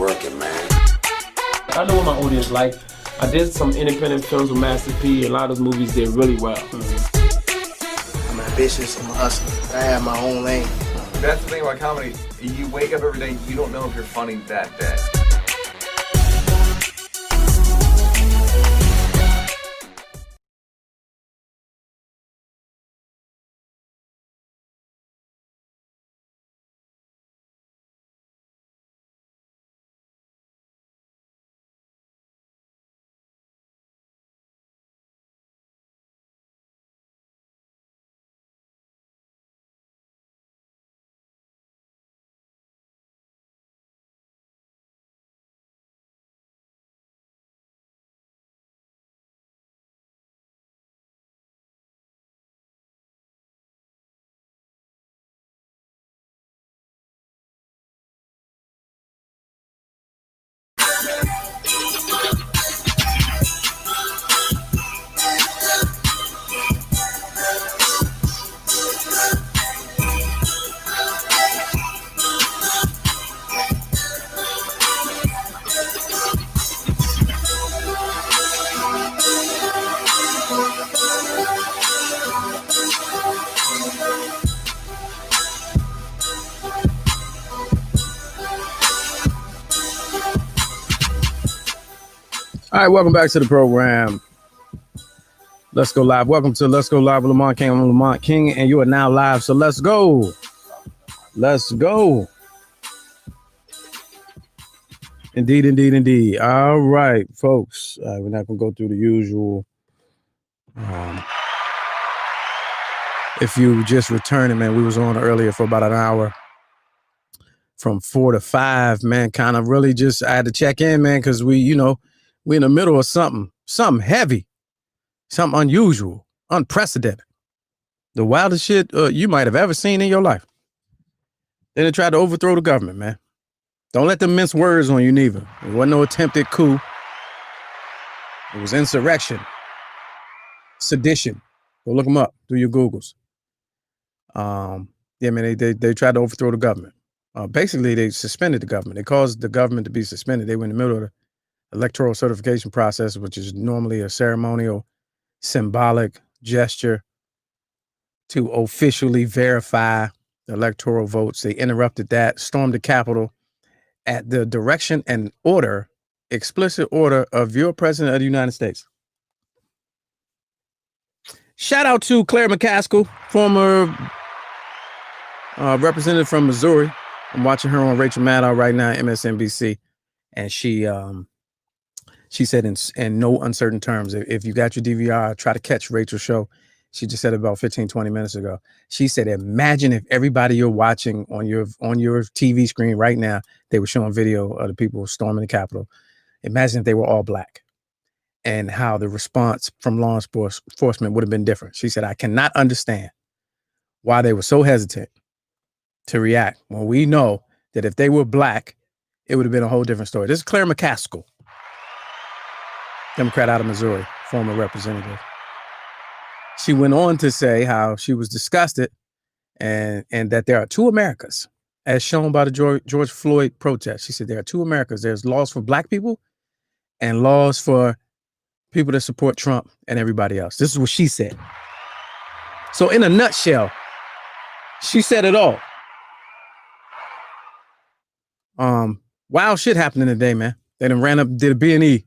working, man. I know what my audience like. I did some independent films with Master P. A lot of those movies did really well. I'm ambitious, I'm a hustler. I have my own lane. That's the thing about comedy. You wake up every day, you don't know if you're funny that day. All right, welcome back to the program. Let's go live. Welcome to Let's Go Live with Lamont King. I'm Lamont King, and you are now live. So let's go. Let's go. Indeed, indeed, indeed. All right, folks. We're not going to go through the usual. If you just returning, man, we was on earlier for about an hour from 4 to 5, man. Kind of really just I had to check in, man, because we in the middle of something heavy, something unusual, unprecedented, the wildest shit you might have ever seen in your life. Then they tried to overthrow the government, man. Don't let them mince words on you neither. It wasn't no attempted coup. It was insurrection, sedition. Go look them up. Do your Googles. Yeah, man, they tried to overthrow the government. Basically, they suspended the government. They caused the government to be suspended. They were in the middle of the electoral certification process, which is normally a ceremonial, symbolic gesture to officially verify the electoral votes. They interrupted that, stormed the Capitol at the direction and order, explicit order of your president of the United States. Shout out to Claire McCaskill, former representative from Missouri. I'm watching her on Rachel Maddow right now, MSNBC, and she said in no uncertain terms, if you got your DVR, try to catch Rachel's show. She just said it about 15, 20 minutes ago. She said, imagine if everybody you're watching on your TV screen right now, they were showing video of the people storming the Capitol. Imagine if they were all black and how the response from law enforcement would have been different. She said, I cannot understand why they were so hesitant to react when we know that if they were black, it would have been a whole different story. This is Claire McCaskill, Democrat out of Missouri, former representative. She went on to say how she was disgusted and that there are two Americas, as shown by the George Floyd protest. She said there are two Americas. There's laws for black people and laws for people that support Trump and everybody else. This is what she said. So in a nutshell, she said it all. Wild shit happening today, man. They done ran up, did a B&E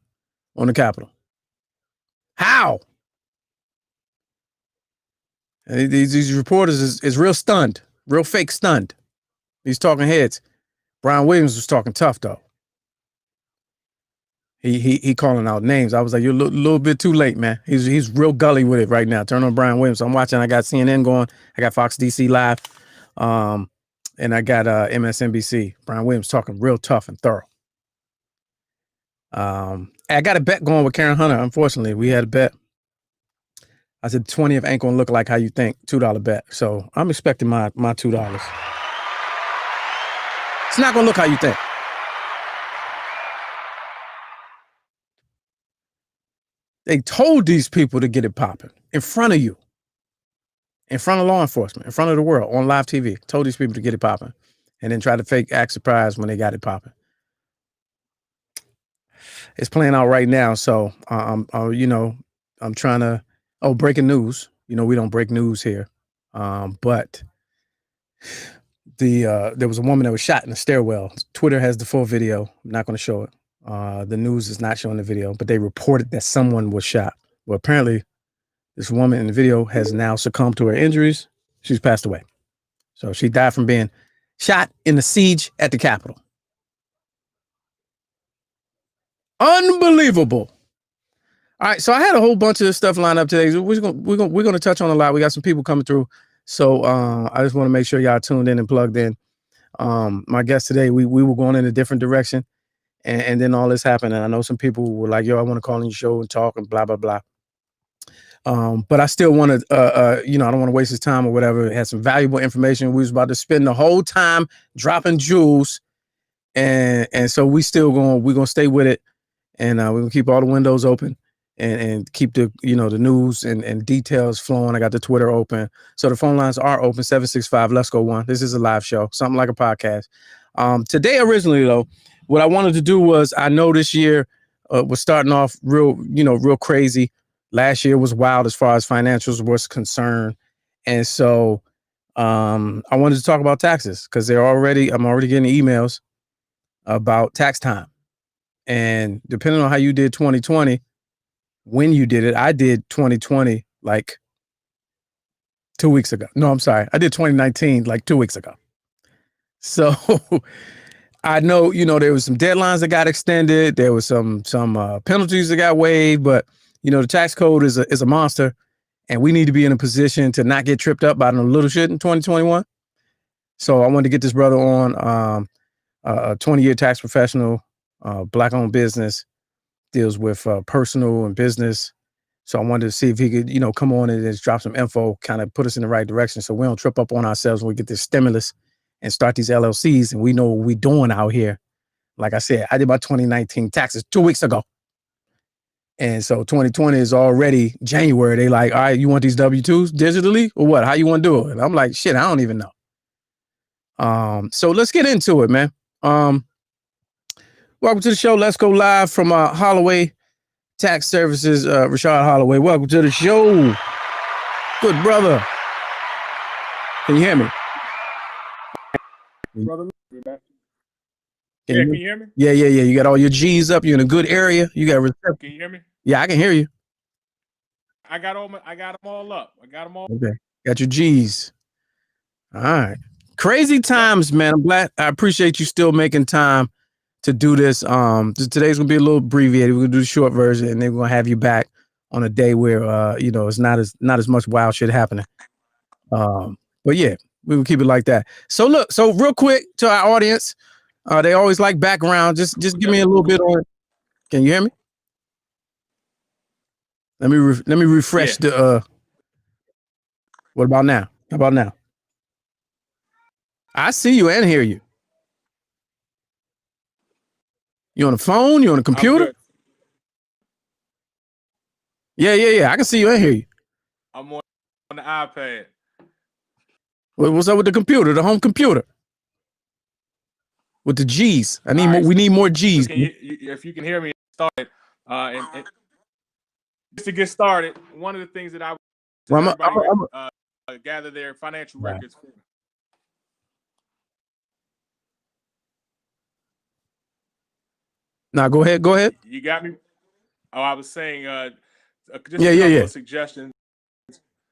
on the Capitol. How? And these reporters is real stunned, real fake stunned. These talking heads. Brian Williams was talking tough though. He calling out names. I was like, you're a little bit too late, man. He's real gully with it right now. Turn on Brian Williams. I'm watching. I got CNN going. I got Fox DC Live, and I got MSNBC. Brian Williams talking real tough and thorough. I got a bet going with Karen Hunter. Unfortunately, we had a bet. I said 20th ain't gonna look like how you think. $2 bet. So I'm expecting my $2. It's not gonna look how you think. They told these people to get it popping in front of you, in front of law enforcement, in front of the world on live TV. Told these people to get it popping, and then try to fake act surprised when they got it popping. It's playing out right now. So you know, I'm trying to. Oh, breaking news. You know, we don't break news here, but there was a woman that was shot in a stairwell. Twitter has the full video. I'm not going to show it. The news is not showing the video, but they reported that someone was shot. Well, apparently, this woman in the video has now succumbed to her injuries. She's passed away. So she died from being shot in the siege at the Capitol. Unbelievable. All right, so I had a whole bunch of stuff lined up today. We're gonna touch on a lot. We got some people coming through, so I just want to make sure y'all tuned in and plugged in. My guest today, we were going in a different direction, and then all this happened. And I know some people were like, "Yo, I want to call on your show and talk and blah blah blah." But I still want to, you know, I don't want to waste his time or whatever. It had some valuable information. We was about to spend the whole time dropping jewels, and so we're gonna stay with it, and we're gonna keep all the windows open. And keep the, you know, the news and details flowing. I got the Twitter open. So the phone lines are open, 765, let's go one. This is a live show, something like a podcast. Today, originally, though, what I wanted to do was, I know this year was starting off real crazy. Last year was wild as far as financials was concerned. And so I wanted to talk about taxes because I'm already getting emails about tax time. And depending on how you did 2020, when you did it, I did 2020 like 2 weeks ago. No, I'm sorry. I did 2019 like 2 weeks ago. So I know, you know, there was some deadlines that got extended. There was some penalties that got waived, but you know, the tax code is a monster, and we need to be in a position to not get tripped up by the little shit in 2021. So I wanted to get this brother on, a 20-year tax professional, Black-owned business. Deals with personal and business. So I wanted to see if he could, you know, come on and just drop some info, kind of put us in the right direction so we don't trip up on ourselves when we get this stimulus and start these LLCs and we know what we're doing out here. Like I said, I did my 2019 taxes 2 weeks ago. And so 2020 is already January. They like, all right, you want these W-2s digitally or what? How you want to do it? And I'm like, shit, I don't even know. So let's get into it, man. Welcome to the show. Let's go live from Holloway Tax Services. Rashad Holloway, welcome to the show. Good brother. Can you hear me? Brother, Can you hear me? Yeah. You got all your G's up. You're in a good area. You got reception. Can you hear me? Yeah, I can hear you. I got them all up. I got them all. Okay. Got your G's. All right. Crazy times, man. I'm glad. I appreciate you still making time to do this. Today's gonna be a little abbreviated. We're gonna do the short version, and then we're gonna have you back on a day where you know, it's not as much wild shit happening. But yeah, we will keep it like that. So look, so real quick to our audience, they always like background. Just give me a little bit on it. Can you hear me? Let me refresh the. What about now? How about now? I see you and hear you. You on the phone? You on the computer? Yeah. I can see you and hear you. I'm on the iPad. What's up with the computer? The home computer with the G's. We need more G's. So if you can hear me, start. And just to get started, one of the things that gather their financial records. Now go ahead. You got me. Oh, I was saying, just a couple of suggestions.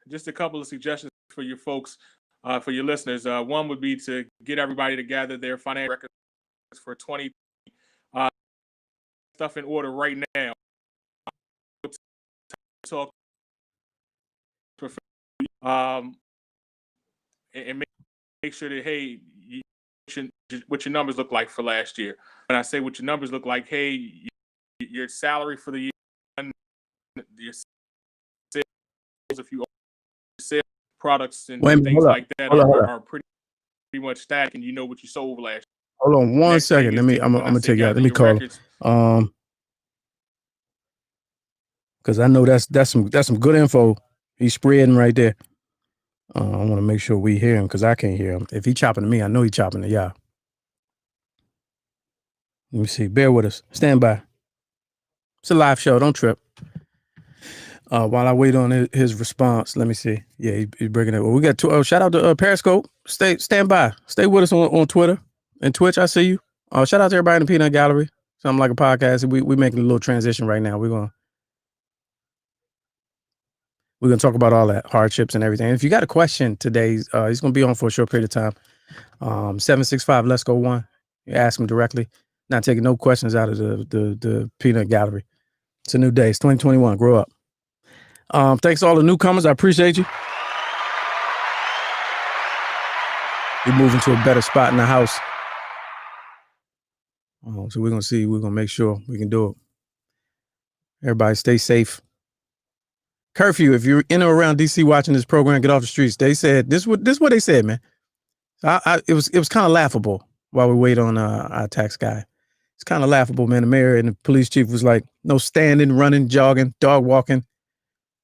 Just a couple of suggestions for your folks, for your listeners. One would be to get everybody to gather their financial records for 20. Stuff in order right now. Talk. And make sure that what your numbers look like for last year. When I say what your numbers look like, hey, your salary for the year, your sales, if you sell products and things like that are pretty much static, and you know what you sold last year. Hold on one second. I'm gonna take you out. Let me call him. Because I know that's some good info he's spreading right there. I want to make sure we hear him because I can't hear him. If he's chopping to me, I know he's chopping to y'all. Let me see. Bear with us. Stand by. It's a live show. Don't trip. While I wait on his response, let me see. Yeah, he's bringing it. Well, we got shout out to Periscope. Stand by. Stay with us on Twitter and Twitch. I see you. Shout out to everybody in the Peanut Gallery. Something like a podcast. We making a little transition right now. We're gonna talk about all that hardships and everything. And if you got a question today, he's gonna be on for a short period of time. 765 Let's Go 1. You ask him directly. Not taking no questions out of the Peanut Gallery. It's a new day. It's 2021. Grow up. Thanks to all the newcomers. I appreciate you. We're moving to a better spot in the house. So we're gonna make sure we can do it. Everybody stay safe. Curfew, if you're in or around DC watching this program, get off the streets. They said this what they said, man. It was kind of laughable while we wait on our tax guy. It's kind of laughable, man. The mayor and the police chief was like, no standing, running, jogging, dog walking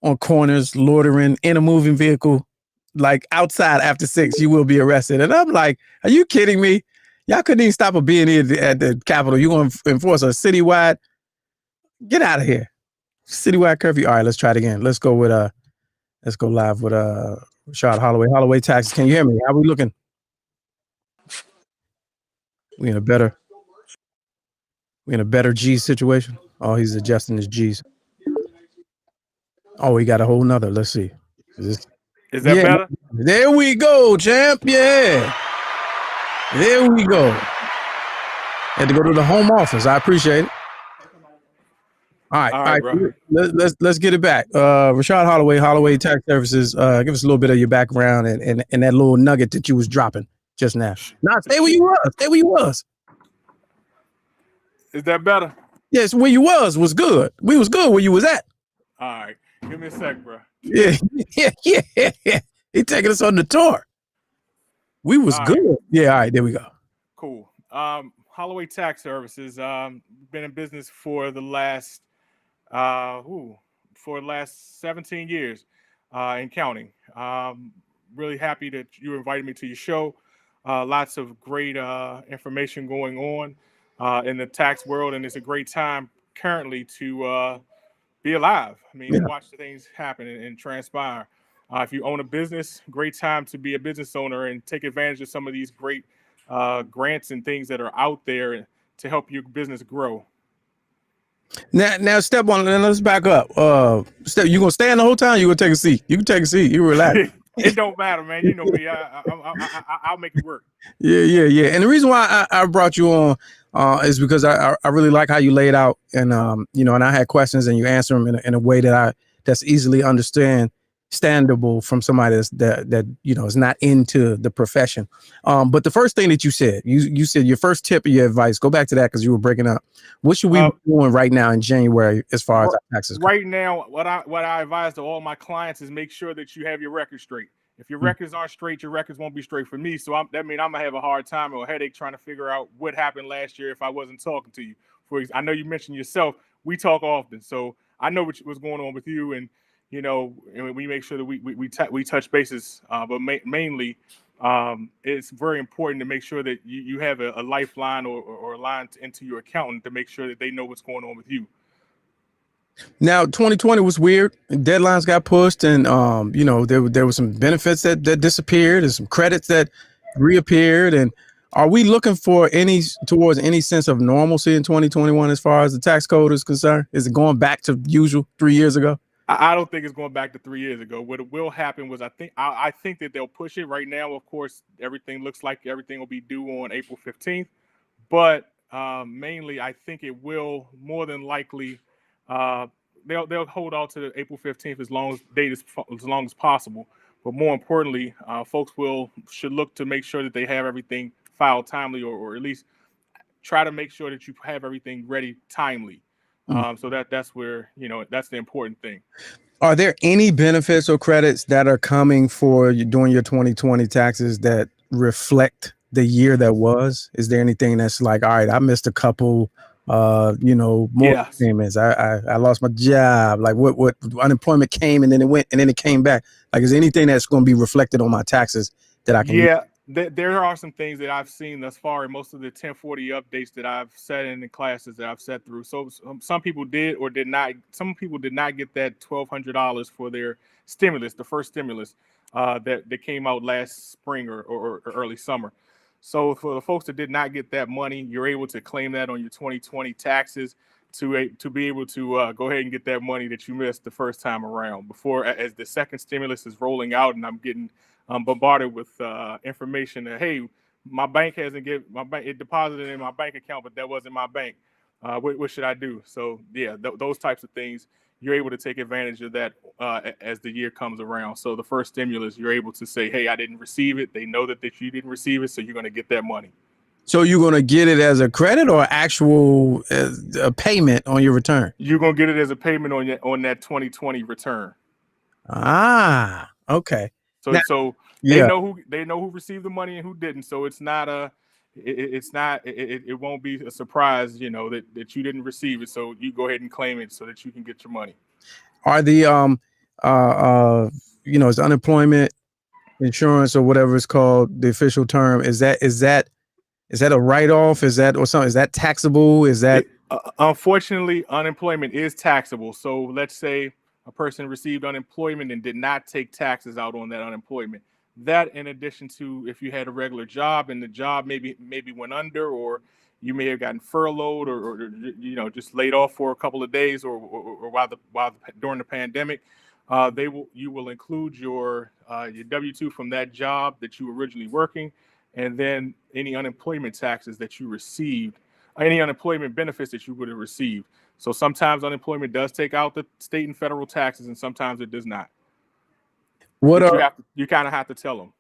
on corners, loitering in a moving vehicle, like outside after 6, you will be arrested. And I'm like, are you kidding me? Y'all couldn't even stop a B&E at the Capitol. You going to enforce a citywide? Get out of here. Citywide curfew. All right, let's try it again. Let's go live with Rashad Holloway. Holloway taxes. Can you hear me? How we looking? We in a better G situation. Oh, he's adjusting his G's. Oh, we got a whole nother. Let's see. Is that better? There we go, champ. Yeah. There we go. Had to go to the home office. I appreciate it. All right. Bro. Let's get it back. Rashad Holloway Tax Services. Give us a little bit of your background and that little nugget that you was dropping just now. Nah, stay where you was. Stay where you was. Is that better? Yes, where you was good. We was good where you was at. All right. Give me a sec, bro. Yeah. He taking us on the tour. We was good. Right. Yeah, all right, there we go. Cool. Holloway Tax Services. Been in business for the last 17 years and counting. Really happy that you invited me to your show. Lots of great information going on in the tax world, and it's a great time currently to be alive. I mean, watch the things happen and transpire. If you own a business, great time to be a business owner and take advantage of some of these great grants and things that are out there to help your business grow. Now, step one, and let's back up. You gonna stand the whole time? You gonna take a seat? You can take a seat. You relax. It don't matter, man. You know me. I'll make it work. Yeah. And the reason why I brought you on is because I really like how you laid out, and and I had questions, and you answer them in a way that's easily understandable from somebody that is not into the profession. But the first thing that you said your first tip of your advice. Go back to that because you were breaking up. What should we be doing right now in January as far as our taxes go? Right now, what I advise to all my clients is make sure that you have your records straight. If your records aren't straight, your records won't be straight for me. So that means I'm gonna have a hard time or a headache trying to figure out what happened last year if I wasn't talking to you. I know you mentioned yourself. We talk often, so I know what's going on with you, and and we make sure that we touch bases. But mainly, it's very important to make sure that you have a lifeline or a line into your accountant to make sure that they know what's going on with you. Now, 2020 was weird. Deadlines got pushed, and there were some benefits that disappeared, and some credits that reappeared. And are we looking towards any sense of normalcy in 2021 as far as the tax code is concerned? Is it going back to usual 3 years ago? I don't think it's going back to 3 years ago. What will happen was I think that they'll push it right now. Of course, everything looks like everything will be due on April 15th, but mainly I think it will more than likely. They'll hold on to the April 15th as long as possible. But more importantly, folks should look to make sure that they have everything filed timely, or at least try to make sure that you have everything ready timely. So that's where that's the important thing. Are there any benefits or credits that are coming for you doing your 2020 taxes that reflect the year that was? Is there anything that's like, all right, I missed a couple more payments. I lost my job. Like what unemployment came and then it went and then it came back. Like, is there anything that's going to be reflected on my taxes that I can use? There are some things that I've seen thus far in most of the 1040 updates that I've sat in the classes that I've sat through. So some people did or did not. Some people did not get that $1,200 for their stimulus, the first stimulus that came out last spring or early summer. So for the folks that did not get that money, you're able to claim that on your 2020 taxes to be able to go ahead and get that money that you missed the first time around. Before, as the second stimulus is rolling out, and I'm getting bombarded with information that, hey, my bank hasn't given my bank, it deposited in my bank account, but that wasn't my bank. What should I do? So yeah, those types of things, you're able to take advantage of that as the year comes around. So the first stimulus, you're able to say, hey, I didn't receive it. They know that you didn't receive it, so you're going to get that money. So you're going to get it as a credit or actual a payment on your return? You're going to get it as a payment on that 2020 return. Ah, okay. So now, so yeah. they know who received the money and who didn't. So it's not it won't be a surprise, that you didn't receive it. So you go ahead and claim it so that you can get your money. Are the is unemployment insurance or whatever it's called, the official term, is that a write-off? Is that or something? Is that taxable? Is that unfortunately, unemployment is taxable. So let's say a person received unemployment and did not take taxes out on that unemployment. That, in addition to if you had a regular job and the job maybe went under, or you may have gotten furloughed or just laid off for a couple of days or while during the pandemic, you will include your W-2 from that job that you were originally working, and then any unemployment taxes that you received, any unemployment benefits that you would have received. So sometimes unemployment does take out the state and federal taxes, and sometimes it does not. You kind of have to tell them.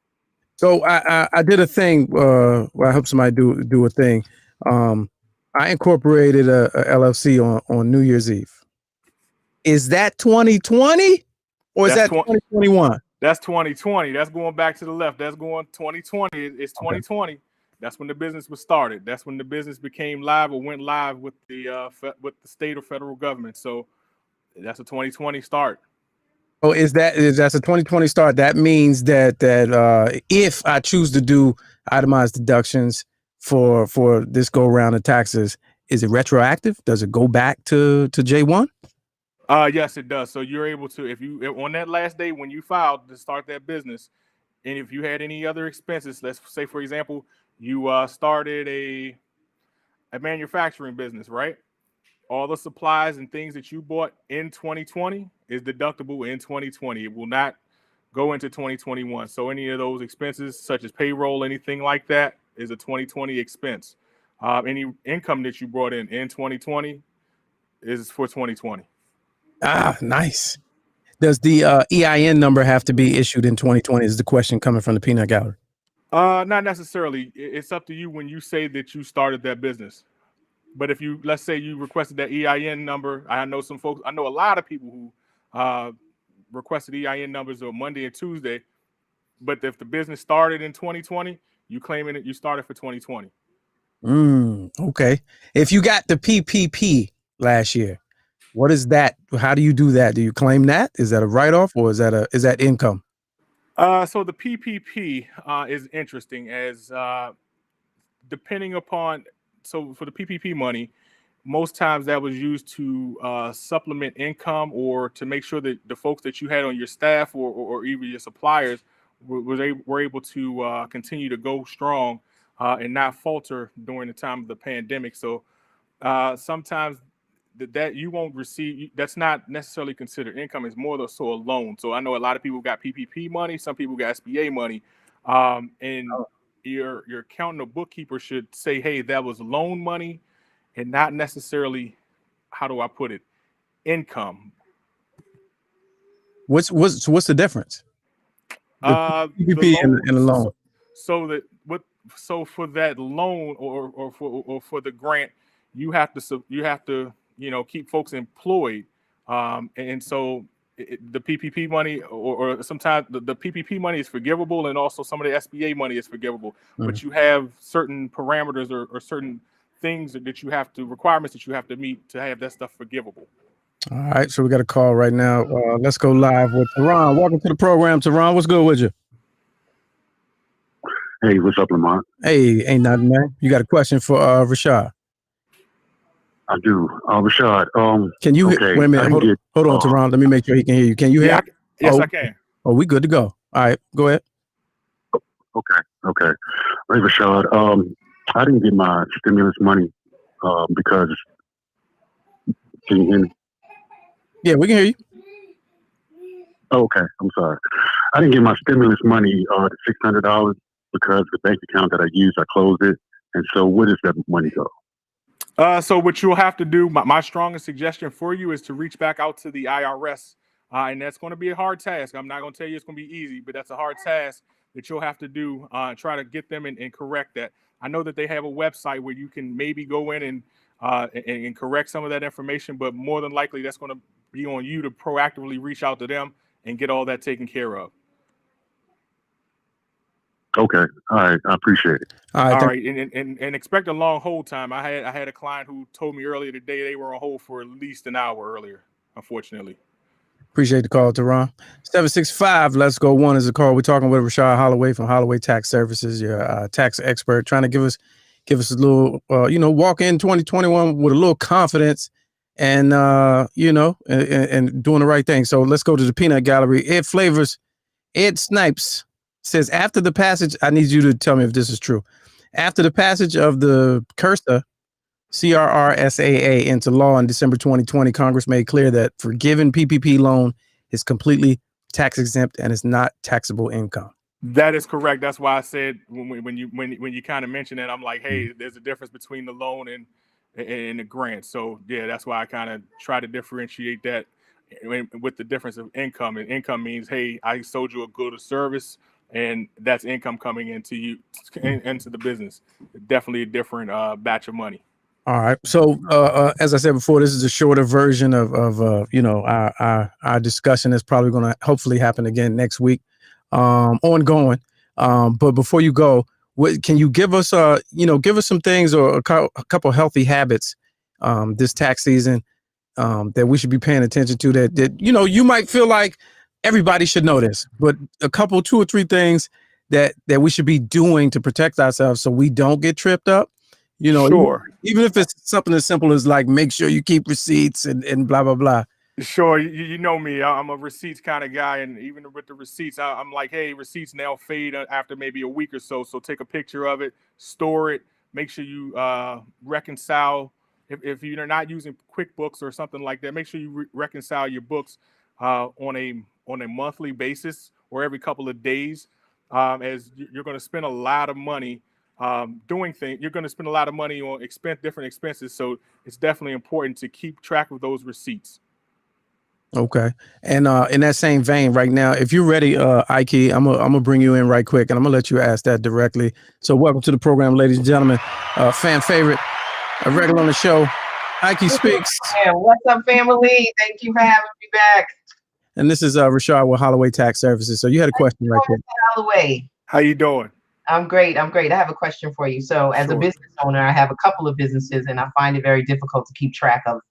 So I did a thing. I hope somebody do a thing. I incorporated a LLC on New Year's Eve. Is that 2020 or is that 2021? That's 2020. That's going back to the left. That's going 2020. It's 2020. Okay. That's when the business was started. That's when the business became live or went live with the state or federal government. So that's a 2020 start. Oh, that's a 2020 start. That means that if I choose to do itemized deductions for this go around of taxes, is it retroactive? Does it go back to J1? Yes, it does. So you're able to, if you on that last day when you filed to start that business, and if you had any other expenses, let's say for example, you started a manufacturing business, right? All the supplies and things that you bought in 2020 is deductible in 2020. It will not go into 2021. So any of those expenses, such as payroll, anything like that, is a 2020 expense. Any income that you brought in 2020 is for 2020. Ah, nice. Does the EIN number have to be issued in 2020? Is the question coming from the peanut gallery? Not necessarily. It's up to you when you say that you started that business. But if let's say you requested that EIN number, I know a lot of people who requested EIN numbers on Monday and Tuesday. But if the business started in 2020, you claiming it, you started for 2020. Okay. If you got the PPP last year, what is that? How do you do that? Do you claim that? Is that a write-off or is that income? So the PPP is interesting as depending upon. So for the PPP money, most times that was used to supplement income or to make sure that the folks that you had on your staff or even your suppliers were able to continue to go strong and not falter during the time of the pandemic. So sometimes that you won't receive, that's not necessarily considered income. It's more so a loan. So I know a lot of people got PPP money, some people got SBA money, and your accountant or bookkeeper should say, hey, that was loan money and not necessarily, how do I put it, income. What's the difference? PPP and the loan. So for that loan or for the grant, you have to keep folks employed, and so the PPP money or sometimes the PPP money is forgivable, and also some of the SBA money is forgivable. Mm-hmm. But you have certain parameters or certain things that you have to, requirements that you have to meet to have that stuff forgivable. All right, so we got a call right now. Let's go live with Teron. Welcome to the program, Teron. What's good with you? Hey, what's up, Lamont? Hey, ain't nothing, man. You got a question for Rashad? I do. Rashad, Can you okay, wait a minute? Hold on, Teron. Let me make sure he can hear you. Can you hear? Yes, Oh, I can. oh, we good to go. All right, go ahead. Okay. Hey, Rashad, I didn't get my stimulus money because, can you hear me? Yeah, we can hear you. Okay, I'm sorry. I didn't get my stimulus money, the $600, because the bank account that I used, I closed it. And so where does that money go? So what you'll have to do, my strongest suggestion for you is to reach back out to the IRS. And that's going to be a hard task. I'm not going to tell you it's going to be easy, but that's a hard task that you'll have to do, try to get them and correct that. I know that they have a website where you can maybe go in and correct some of that information, but more than likely that's going to be on you to proactively reach out to them and get all that taken care of. Okay. All right. I appreciate it. All right. And expect a long hold time. I had a client who told me earlier today they were on hold for at least an hour earlier, unfortunately. Appreciate the call, Teron. 765, let's go. One is the call. We're talking with Rashad Holloway from Holloway Tax Services, your tax expert, trying to give us a little, walk in 2021 with a little confidence and, and doing the right thing. So let's go to the peanut gallery. Ed Flavors, Ed Snipes says, after the passage, I need you to tell me if this is true. After the passage of the CRRSAA into law in December 2020, Congress made clear that forgiving PPP loan is completely tax exempt and is not taxable income. That is correct. That's why I said when you kind of mentioned that, I'm like, hey, there's a difference between the loan and the grant. So yeah, that's why I kind of try to differentiate that with the difference of income. And income means, hey, I sold you a good or service, and that's income coming into you into the business. Definitely a different batch of money. All right. So, as I said before, this is a shorter version of our discussion. That's probably going to hopefully happen again next week, ongoing. But before you go, can you give us some things or a couple healthy habits this tax season that we should be paying attention to that you might feel like everybody should know this, but a couple, 2 or 3 things that we should be doing to protect ourselves so we don't get tripped up. Sure. Even if it's something as simple as like make sure you keep receipts and blah, blah, blah. Sure. You know me. I'm a receipts kind of guy. And even with the receipts, I'm like, hey, receipts now fade after maybe a week or so. So take a picture of it, store it, make sure you reconcile. If you're not using QuickBooks or something like that, make sure you reconcile your books on a monthly basis or every couple of days, as you're going to spend a lot of money doing things. You're going to spend a lot of money on different expenses. So it's definitely important to keep track of those receipts. Okay. And in that same vein right now, if you're ready, Ike, I'm gonna bring you in right quick and I'm gonna let you ask that directly. So welcome to the program, ladies and gentlemen. Fan favorite, a regular on the show, Ike Speaks. Yeah, what's up, family? Thank you for having me back. And this is Rashad with Holloway Tax Services. So you had a question right there. Holloway. How you doing? I'm great. I have a question for you. So as a business owner, I have a couple of businesses and I find it very difficult to keep track of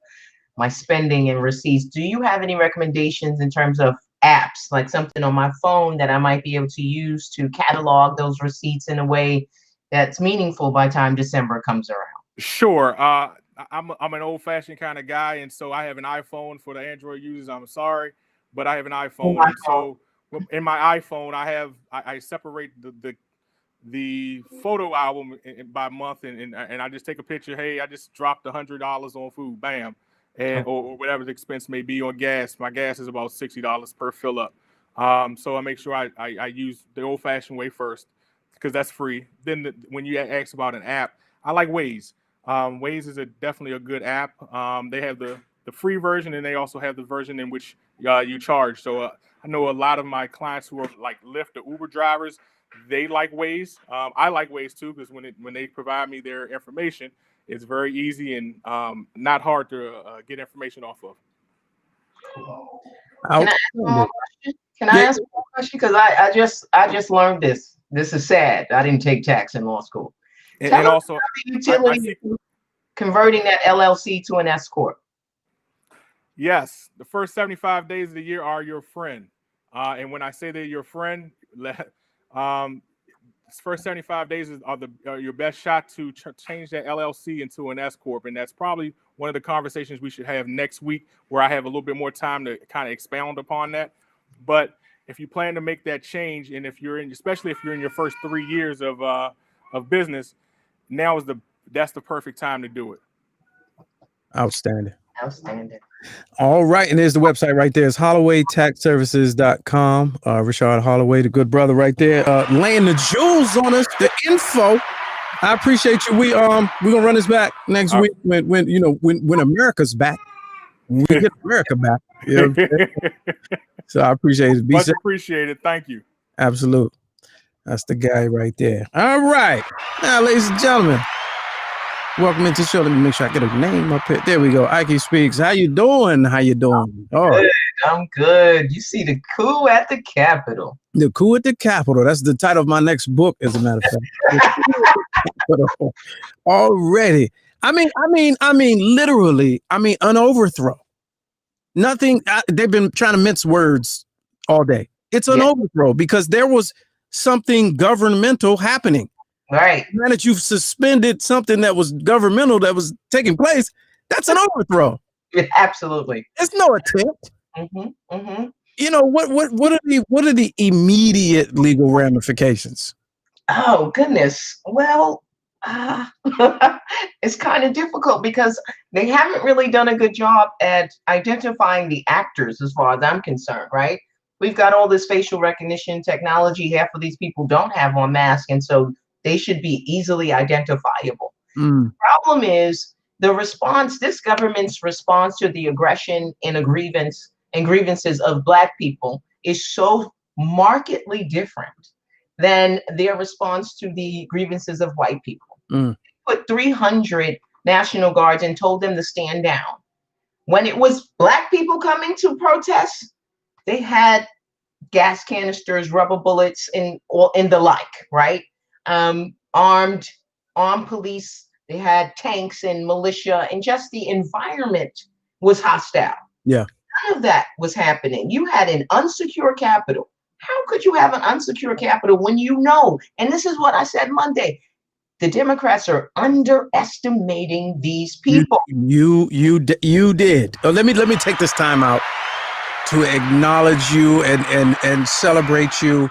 my spending and receipts. Do you have any recommendations in terms of apps, like something on my phone that I might be able to use to catalog those receipts in a way that's meaningful by the time December comes around? Sure. I'm an old-fashioned kind of guy, and so I have an iPhone. For the Android users, I'm sorry, but I have an iPhone, and so in my iPhone, I separate the photo album by month, and I just take a picture. Hey, I just dropped $100 on food, bam, and or whatever the expense may be on gas. My gas is about $60 per fill up. So I make sure I use the old-fashioned way first because that's free. Then when you ask about an app, I like Waze. Waze is definitely a good app. They have the free version, and they also have the version in which you charge. So I know a lot of my clients who are like Lyft or Uber drivers, they like Waze. I like Waze too because when they provide me their information, it's very easy and not hard to get information off of. Can I ask one more question? Can I ask one more question? Because I just learned this. This is sad. I didn't take tax in law school. And also, the utility converting that LLC to an S corp. Yes, the first 75 days of the year are your friend. And when I say they're your friend, first 75 days are your best shot to change that LLC into an S corp, and that's probably one of the conversations we should have next week, where I have a little bit more time to kind of expound upon that. But if you plan to make that change, and especially if you're in your first 3 years of business, that's the perfect time to do it. Outstanding. Outstanding. All right. And there's the website right there. It's hollowaytaxservices.com. Richard Holloway, the good brother right there, laying the jewels on us, the info. I appreciate you. We're gonna run this back next week when America's back. When we get America back. You know so I appreciate it. Much appreciated. Thank you. Absolute. That's the guy right there. All right. Now, ladies and gentlemen, welcome into the show. Let me make sure I get a name up here. There we go. Ike Speaks. How you doing? How you doing? Oh, good. I'm good. You see the coup at the Capitol. The coup at the Capitol. That's the title of my next book, as a matter of fact. Already. I mean, literally. An overthrow. Nothing. They've been trying to mince words all day. It's an overthrow because there was something governmental happening. Right. Now that you've suspended something that was governmental that was taking place, that's an overthrow. Absolutely. It's no attempt. Mm-hmm. Mm-hmm. You know what are the immediate legal ramifications? Oh goodness. Well, it's kind of difficult because they haven't really done a good job at identifying the actors, as far as I'm concerned. Right. We've got all this facial recognition technology. Half of these people don't have on masks, and so they should be easily identifiable. The problem is this government's response to the aggression and grievances of Black people is so markedly different than their response to the grievances of white people. They put 300 National Guards and told them to stand down. When it was Black people coming to protest, they had gas canisters, rubber bullets, and the like, right? Armed police. They had tanks and militia, and just the environment was hostile. Yeah. None of that was happening. You had an unsecure Capitol. How could you have an unsecure Capitol when you know? And this is what I said Monday. The Democrats are underestimating these people. You did. Oh, let me take this time out to acknowledge you and celebrate you.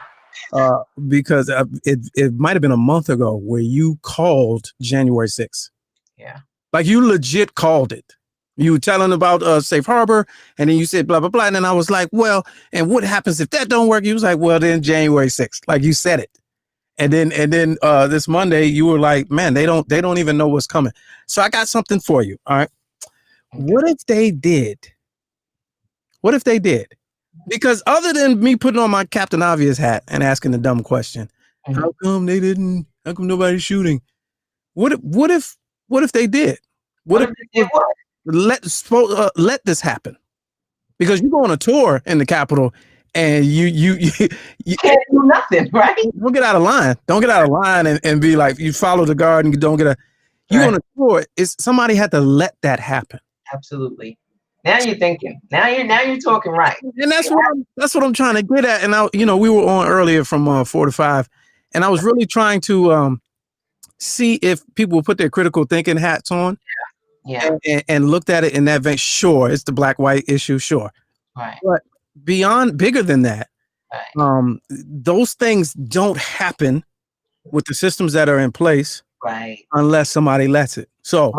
Because it might have been a month ago where you called January 6th. Yeah. Like you legit called it. You were telling about Safe Harbor, and then you said blah, blah, blah. And then I was like, well, and what happens if that don't work? You was like, well, then January 6th. Like you said it. And then this Monday you were like, man, they don't even know what's coming. So I got something for you. All right. Okay. What if they did? Because other than me putting on my Captain Obvious hat and asking the dumb question, how come nobody's shooting? What if they did? What if they let this happen? Because you go on a tour in the Capitol and you can't do nothing, right? Don't get out of line. Don't get out of line and be like, you follow the guard and you don't get on a tour. Somebody had to let that happen. Absolutely. Now you're thinking. Now you're talking right. And that's what I'm trying to get at. And we were on earlier from 4 to 5, and I was really trying to see if people would put their critical thinking hats on, and looked at it in that vein. Sure, it's the black-white issue. Sure, right. But bigger than that, those things don't happen with the systems that are in place, right? Unless somebody lets it. So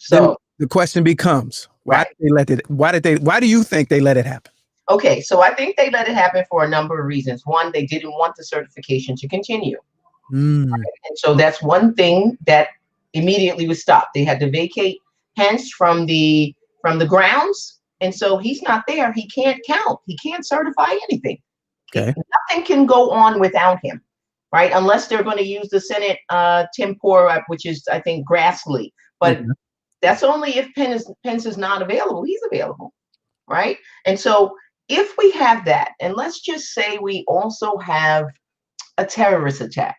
the question becomes. Why do you think they let it happen? Okay, so I think they let it happen for a number of reasons. One, they didn't want the certification to continue. Right? And so that's one thing that immediately was stopped. They had to vacate Pence from the grounds. And so he's not there. He can't count. He can't certify anything. Okay. Nothing can go on without him, right? Unless they're going to use the Senate tempora, which is, I think, Grassley. But that's only if Pence is not available. He's available, right? And so if we have that, and let's just say we also have a terrorist attack,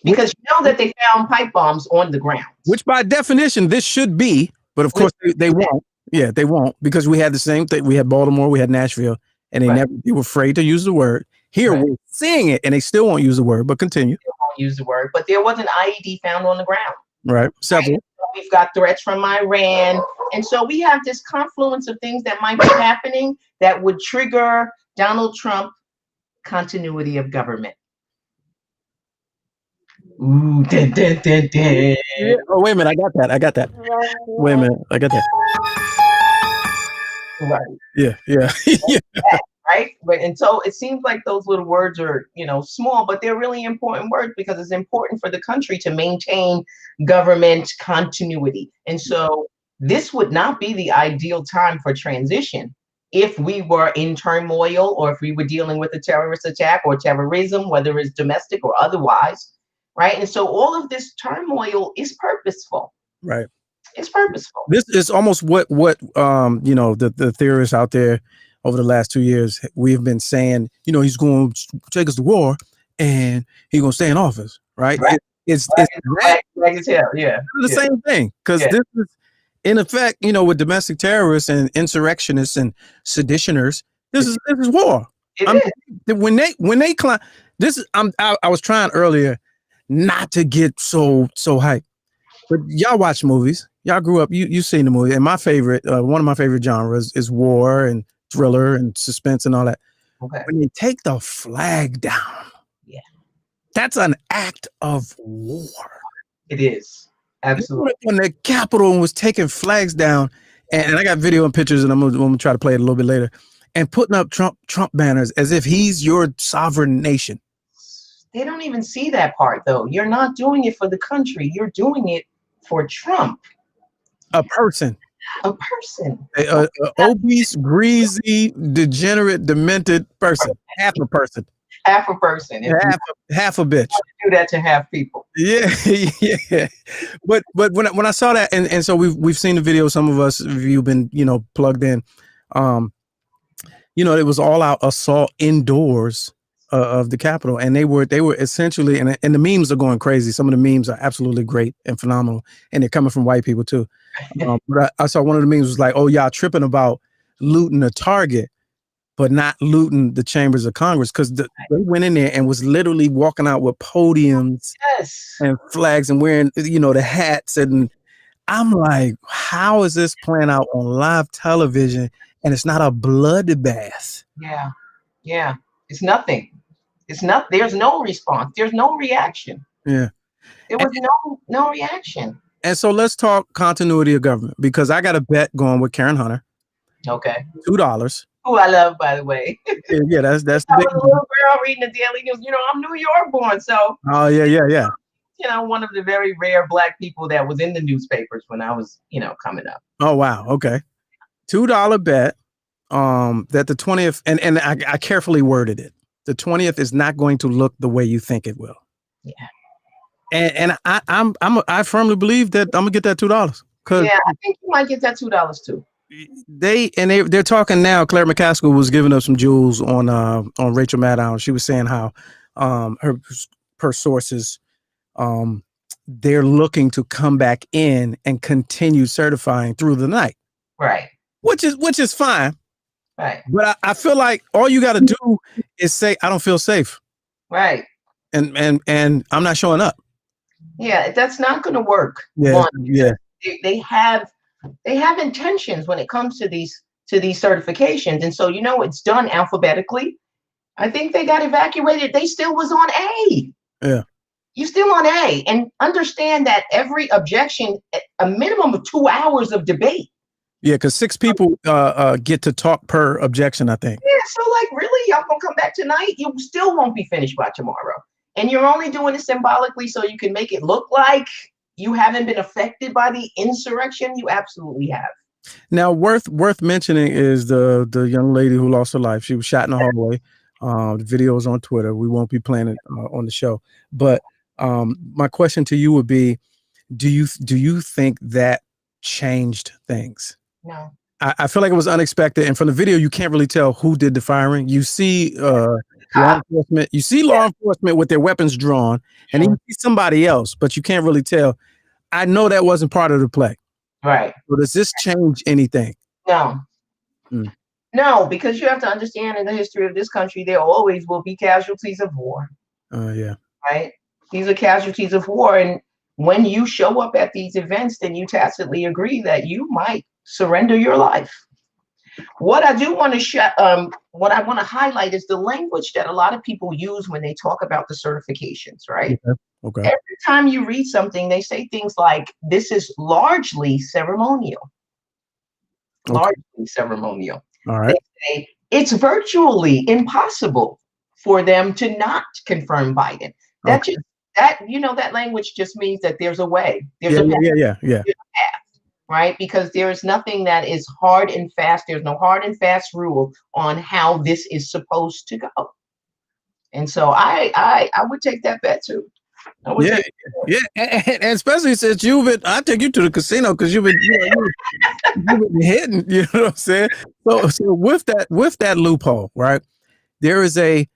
because you know that they found pipe bombs on the ground. Which by definition, this should be, but of course they won't. Yeah, they won't, because we had the same thing. We had Baltimore, we had Nashville, and they were afraid to use the word. Here we're seeing it, and they still won't use the word, but continue. use the word, but there was an IED found on the ground. Right. Several. Right? We've got threats from Iran. And so we have this confluence of things that might be happening that would trigger Donald Trump continuity of government. Ooh, dun, dun, dun, dun. Yeah. Oh, wait a minute. I got that. Wait a minute. I got that. Right. Yeah. Yeah. Right. But and so it seems like those little words are, small, but they're really important words because it's important for the country to maintain government continuity. And so this would not be the ideal time for transition if we were in turmoil or if we were dealing with a terrorist attack or terrorism, whether it's domestic or otherwise. Right. And so all of this turmoil is purposeful. Right. It's purposeful. This is almost what the theorists out there over the last 2 years, we've been saying, he's going to take us to war and he's going to stay in office. Right. Right. It's the same thing. Because this is, in effect, with domestic terrorists and insurrectionists and seditioners, this is war. When they climb, I was trying earlier not to get so hyped, but y'all watch movies. Y'all grew up. You've seen the movie, and my favorite, one of my favorite genres is war and thriller and suspense and all that. Okay. When you take the flag down, that's an act of war. It is. Absolutely. When the Capitol was taking flags down, and I got video and pictures, and I'm gonna try to play it a little bit later, and putting up Trump banners as if he's your sovereign nation. They don't even see that part, though. You're not doing it for the country. You're doing it for Trump. A person. A person. A obese, greasy, degenerate, demented person. Half a person. Half a person. Half a bitch. Do that to half people. Yeah, yeah. But when I saw that, and so we've seen the video. Some of us, if you've been plugged in, it was all out assault indoors of the Capitol, and they were essentially, and the memes are going crazy. Some of the memes are absolutely great and phenomenal, and they're coming from white people too. But I saw one of the memes was like, "Oh, y'all tripping about looting a Target, but not looting the chambers of Congress," because they went in there and was literally walking out with podiums and flags and wearing the hats, and I'm like, how is this playing out on live television and it's not a bloodbath? Yeah. It's nothing. It's not. There's no response. There's no reaction. Yeah. There was no reaction. And so let's talk continuity of government, because I got a bet going with Karen Hunter. Okay. $2. Who I love, by the way. Yeah, that's the I big was a little girl reading the Daily News. I'm New York born, so. Oh yeah. One of the very rare Black people that was in the newspapers when I was, coming up. Oh wow. Okay. $2 bet. That the 20th, and I carefully worded it. The 20th is not going to look the way you think it will. Yeah. And I firmly believe that I'm gonna get that $2. Yeah, I think you might get that $2 too. They're talking now. Claire McCaskill was giving up some jewels on Rachel Maddow. She was saying how her sources they're looking to come back in and continue certifying through the night. Right. Which is fine. Right. But I feel like all you got to do is say, I don't feel safe. Right. And I'm not showing up. Yeah, that's not going to work. Yeah. They have intentions when it comes to these certifications. And so, it's done alphabetically. I think they got evacuated. They still was on A. Yeah. You still on A, and understand that every objection, a minimum of 2 hours of debate. Yeah, because 6 people get to talk per objection, I think. Yeah, so really, y'all gonna come back tonight? You still won't be finished by tomorrow. And you're only doing it symbolically so you can make it look like you haven't been affected by the insurrection. You absolutely have. Now, worth mentioning is the young lady who lost her life. She was shot in the hallway. The video is on Twitter. We won't be playing it on the show. But my question to you would be, do you think that changed things? No. I feel like it was unexpected, and from the video, you can't really tell who did the firing. You see law enforcement. You see law enforcement with their weapons drawn, and then you see somebody else, but you can't really tell. I know that wasn't part of the play. Right. So does this change anything? No. No, because you have to understand, in the history of this country, there always will be casualties of war. Yeah. Right. These are casualties of war. And when you show up at these events, then you tacitly agree that you might surrender your life. What I do want to what I want to highlight is the language that a lot of people use when they talk about the certifications, right? Okay. Every time you read something, they say things like, this is largely ceremonial. Okay. Largely ceremonial. All right. They say it's virtually impossible for them to not confirm Biden. That Okay. just that language just means that there's a way. There's a path. Yeah. There's a path, right? Because there is nothing that is hard and fast. There's no hard and fast rule on how this is supposed to go. And so I would take that bet too. Yeah, and especially since I take you to the casino because you've been hitting. You know what I'm saying? So with that loophole, right? There is a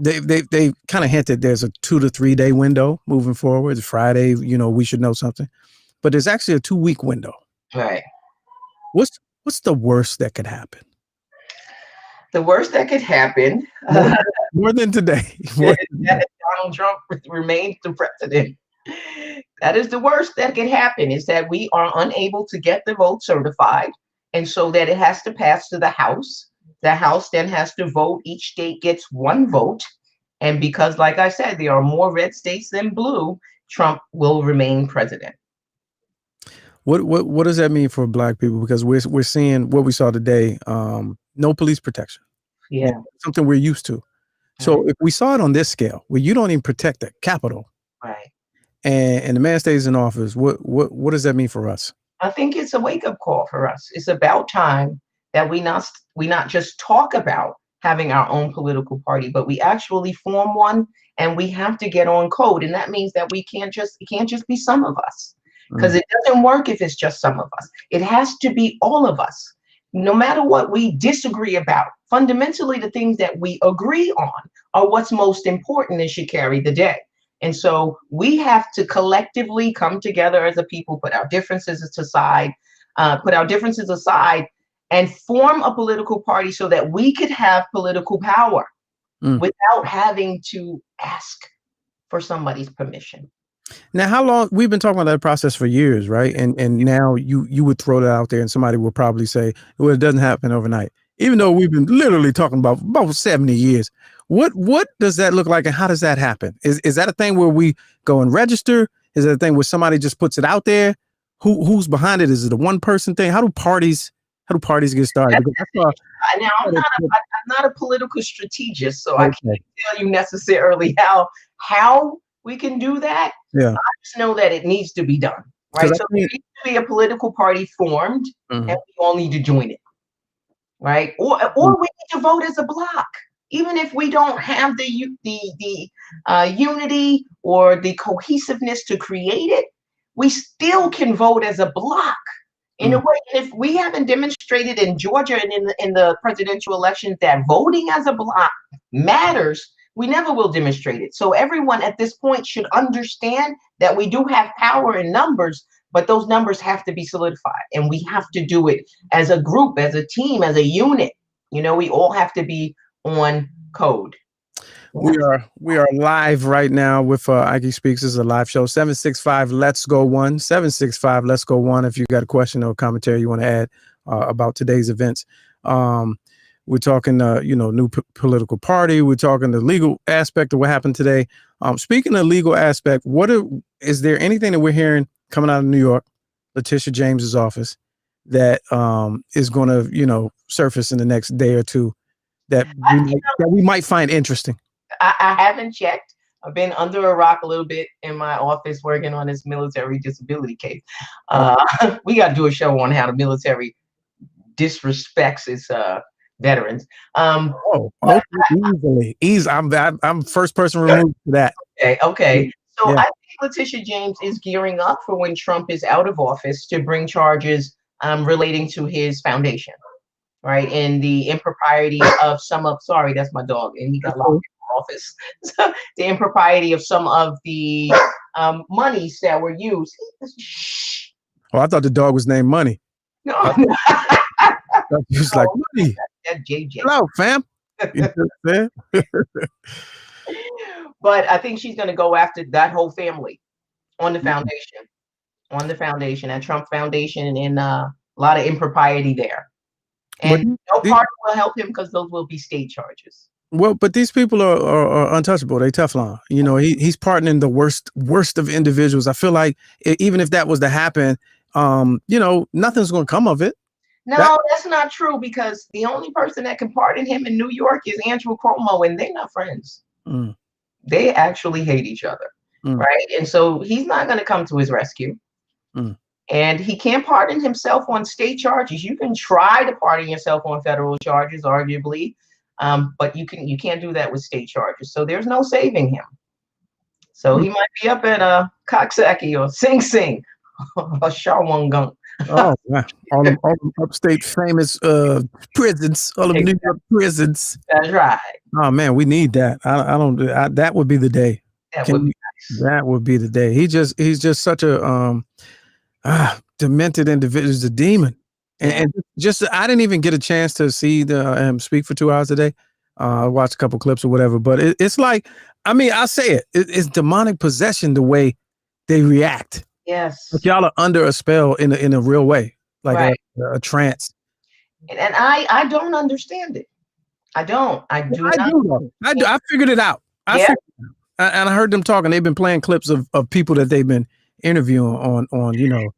they kind of hinted there's a 2 to 3 day window moving forward. It's Friday, we should know something, but there's actually a 2-week window. Right. What's the worst that could happen? The worst that could happen, more than today. that Donald Trump remains the president. That is the worst that could happen, is that we are unable to get the vote certified, and so that it has to pass to the House. The House then has to vote. Each state gets 1 vote, and because, like I said, there are more red states than blue, Trump will remain president. What does that mean for Black people? Because we're seeing what we saw today. No police protection. Yeah, something we're used to. So if we saw it on this scale, where you don't even protect the Capitol, right, and the man stays in office, what does that mean for us? I think it's a wake-up call for us. It's about time that we not just talk about having our own political party, but we actually form one, and we have to get on code. And that means that it can't just be some of us, because it doesn't work if it's just some of us. It has to be all of us. No matter what we disagree about, fundamentally the things that we agree on are what's most important and should carry the day. And so we have to collectively come together as a people, put our differences aside, and form a political party so that we could have political power without having to ask for somebody's permission. Now, how long we've been talking about that process for years, right? And now you would throw that out there, and somebody will probably say, "Well, it doesn't happen overnight," even though we've been literally talking about 70 years. What does that look like, and how does that happen? Is that a thing where we go and register? Is it a thing where somebody just puts it out there? Who's behind it? Is it a one-person thing? How do parties get started? Now, I'm not a political strategist, so I can't tell you necessarily how we can do that. Yeah. I just know that it needs to be done, right? So there needs to be a political party formed, and we all need to join it, right? Or we need to vote as a block, even if we don't have the unity or the cohesiveness to create it. We still can vote as a block in a way. And if we haven't demonstrated in Georgia and in the presidential elections that voting as a block matters, we never will demonstrate it. So everyone at this point should understand that we do have power in numbers, but those numbers have to be solidified, and we have to do it as a group, as a team, as a unit. We all have to be on code. We are live right now with Ike Speaks. This is a live show. 765 Let's Go 1. 765 Let's Go 1. If you got a question or commentary you want to add about today's events. We're talking, new political party. We're talking the legal aspect of what happened today. Speaking of legal aspect, is there anything that we're hearing coming out of New York, Letitia James's office, that is going to, surface in the next day or two that we might find interesting? I haven't checked. I've been under a rock a little bit in my office working on this military disability case. We got to do a show on how the military disrespects its veterans. Easy. I'm first person removed to that. Okay. So I think Letitia James is gearing up for when Trump is out of office to bring charges relating to his foundation, right? And the impropriety of sorry, that's my dog, and he got locked in the office. So the impropriety of some of the monies that were used. Oh, I thought the dog was named Money. No. He was like, Money. That's JJ. Hello, fam. But I think she's going to go after that whole family on the foundation, that Trump Foundation, and a lot of impropriety there. But And no party will help him because those will be state charges. well, but these people are untouchable. They Teflon. You know, he's pardoning the worst of individuals. I feel like even if that was to happen, you know, nothing's going to come of it. No, that's not true, because the only person that can pardon him in New York is Andrew Cuomo, and they're not friends. Mm. They actually hate each other, right? And so he's not going to come to his rescue. And he can't pardon himself on state charges. You can try to pardon yourself on federal charges, arguably, but you can't do that with state charges. So there's no saving him. So he might be up at Coxsackie or Sing Sing or Shawangunk. Oh, wow. All them upstate famous prisons, all of New York prisons. That's right. Oh man, we need that. That would be the day. That would be nice. That would be the day. He's just such a demented individual. He's a demon. And just I didn't even get a chance to see him speak for 2 hours a day. I watched a couple clips or whatever, but it's like, I mean, I say it's demonic possession the way they react. Yes. Like y'all are under a spell in a real way, like a trance. And I don't understand it. I do not. I do. I figured it out. And I heard them talking. They've been playing clips of people that they've been interviewing on you know,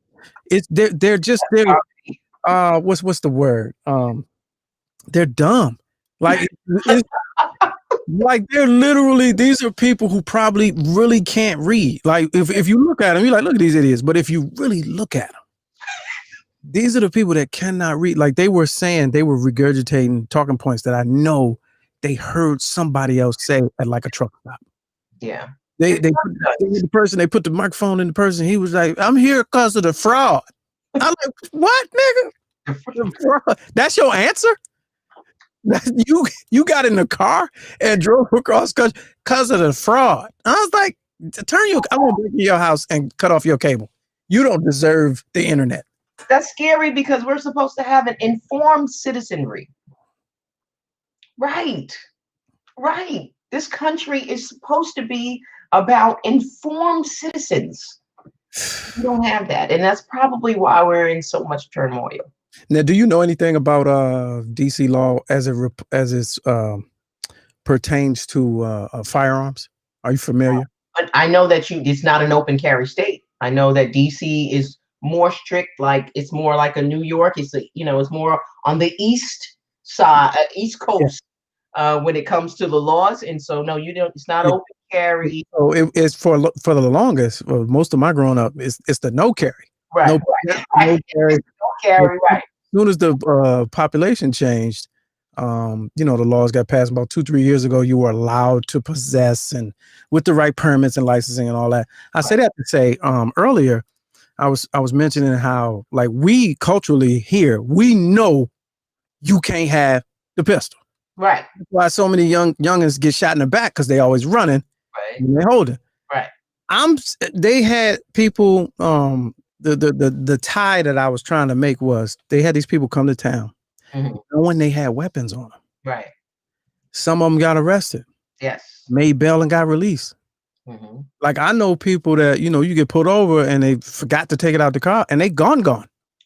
they're what's the word? They're dumb. Like like they're literally, these are people who probably really can't read. Like if you look at them, you're like, look at these idiots. But if you really look at them, these are the people that cannot read. Like they were saying, they were regurgitating talking points that I know they heard somebody else say at like a truck stop. Yeah. They put the microphone in the person. He was like, I'm here because of the fraud. I'm like, what, nigga? That's your answer? You got in the car and drove across country because of the fraud. I was like, I'm gonna break into your house and cut off your cable. You don't deserve the internet. That's scary because we're supposed to have an informed citizenry. Right. This country is supposed to be about informed citizens. We don't have that, and that's probably why we're in so much turmoil. Now, do you know anything about DC law as it pertains to firearms? Are you familiar? But I know that it's not an open carry state. I know that DC is more strict. Like it's more like a New York. It's it's more on the east side, East Coast, when it comes to the laws. And so no, you don't. It's not open carry. So it's for the longest. Well, most of my growing up, it's the no carry. Right. No carry. Carry, right. As soon as the population changed, the laws got passed about 2-3 years ago. You were allowed to possess and with the right permits and licensing and all that. I say that to say earlier, I was mentioning how like we culturally here, we know you can't have the pistol. Right. That's why so many youngins get shot in the back because they always running. Right. And they holding. Right. They had people the tie that I was trying to make was they had these people come to town knowing they had weapons on them. Right. Some of them got arrested. Yes. Made bail and got released. Like I know people that, you get pulled over and they forgot to take it out the car and they gone.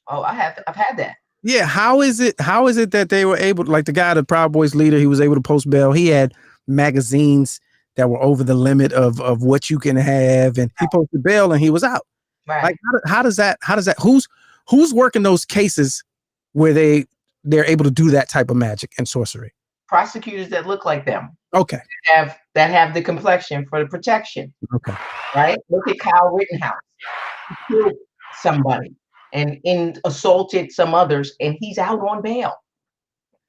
Oh, I've had that. Yeah. How is it that they were able, like the guy, the Proud Boys leader, he was able to post bail. He had magazines that were over the limit of what you can have. And he posted bail and he was out. Right. Like how does that who's working those cases where they're able to do that type of magic and sorcery? Prosecutors that look like them. Okay. That have the complexion for the protection. Okay. Right? Look at Kyle Rittenhouse. He killed somebody and assaulted some others, and he's out on bail.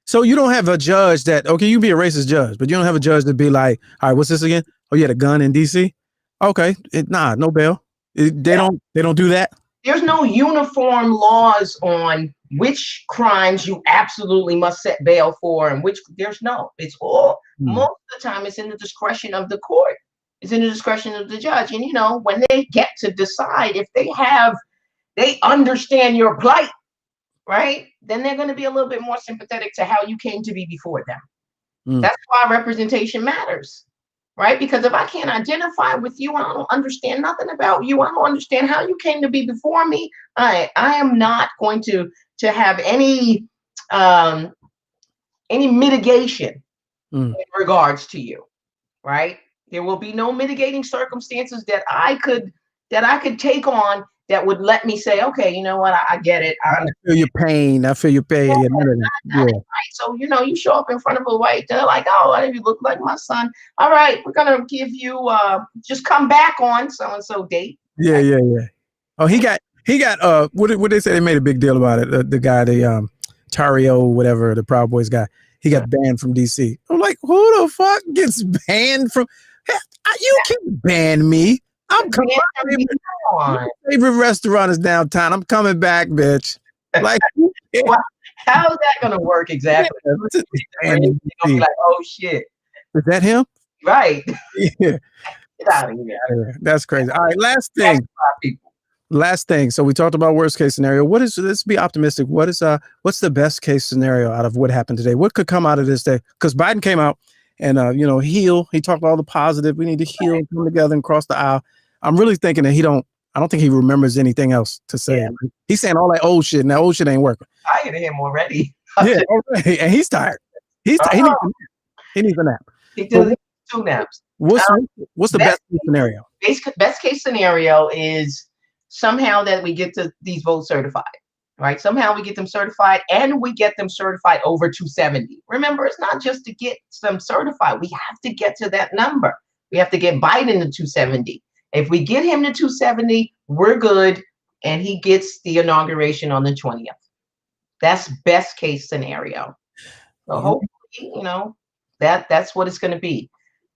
So you don't have a judge that, okay, you be a racist judge, but you don't have a judge to be like, all right, what's this again? Oh, you had a gun in DC? Okay. No bail. They don't do that. There's no uniform laws on which crimes you absolutely must set bail for and which it's all most of the time it's in the discretion of the court. It's in the discretion of the judge. And when they get to decide if they understand your plight, right? Then they're going to be a little bit more sympathetic to how you came to be before them. That's why representation matters. right? Because if I can't identify with you, I don't understand nothing about you. I don't understand how you came to be before me. I am not going to have any mitigation in regards to you, right? There will be no mitigating circumstances that I could take on that would let me say, okay, you know what, I get it. I feel your pain. I feel your pain. Yeah. Right. So, you show up in front of a white, they're like, oh, you look like my son. All right, we're gonna give you just come back on so and so date. Yeah. Oh, he got what they say, they made a big deal about it. The guy, Tario, whatever, the Proud Boys guy, he got banned from DC. I'm like, who the fuck gets banned from? You can't ban me. I'm coming. My favorite restaurant is downtown. I'm coming back, bitch. Like, well, how is that gonna work exactly? They'll be like, oh shit. Is that him? Right. Yeah. Get out of here. That's crazy. All right, last thing. So we talked about worst case scenario. Let's be optimistic. What's the best case scenario out of what happened today? What could come out of this day? Because Biden came out and heal. He talked about all the positive. We need to heal and come together and cross the aisle. I'm really thinking that I don't think he remembers anything else to say. Yeah. He's saying all that old shit, and that old shit ain't working. Tired of him already. Yeah, already. And he's tired. He needs a nap. He does 2 naps. What's the best case scenario? Best case scenario is somehow that we get to these votes certified, right? Somehow we get them certified, and we get them certified over 270. Remember, it's not just to get them certified. We have to get to that number. We have to get Biden to 270. If we get him to 270, we're good, and he gets the inauguration on the 20th. That's best case scenario. So hopefully, that's what it's going to be,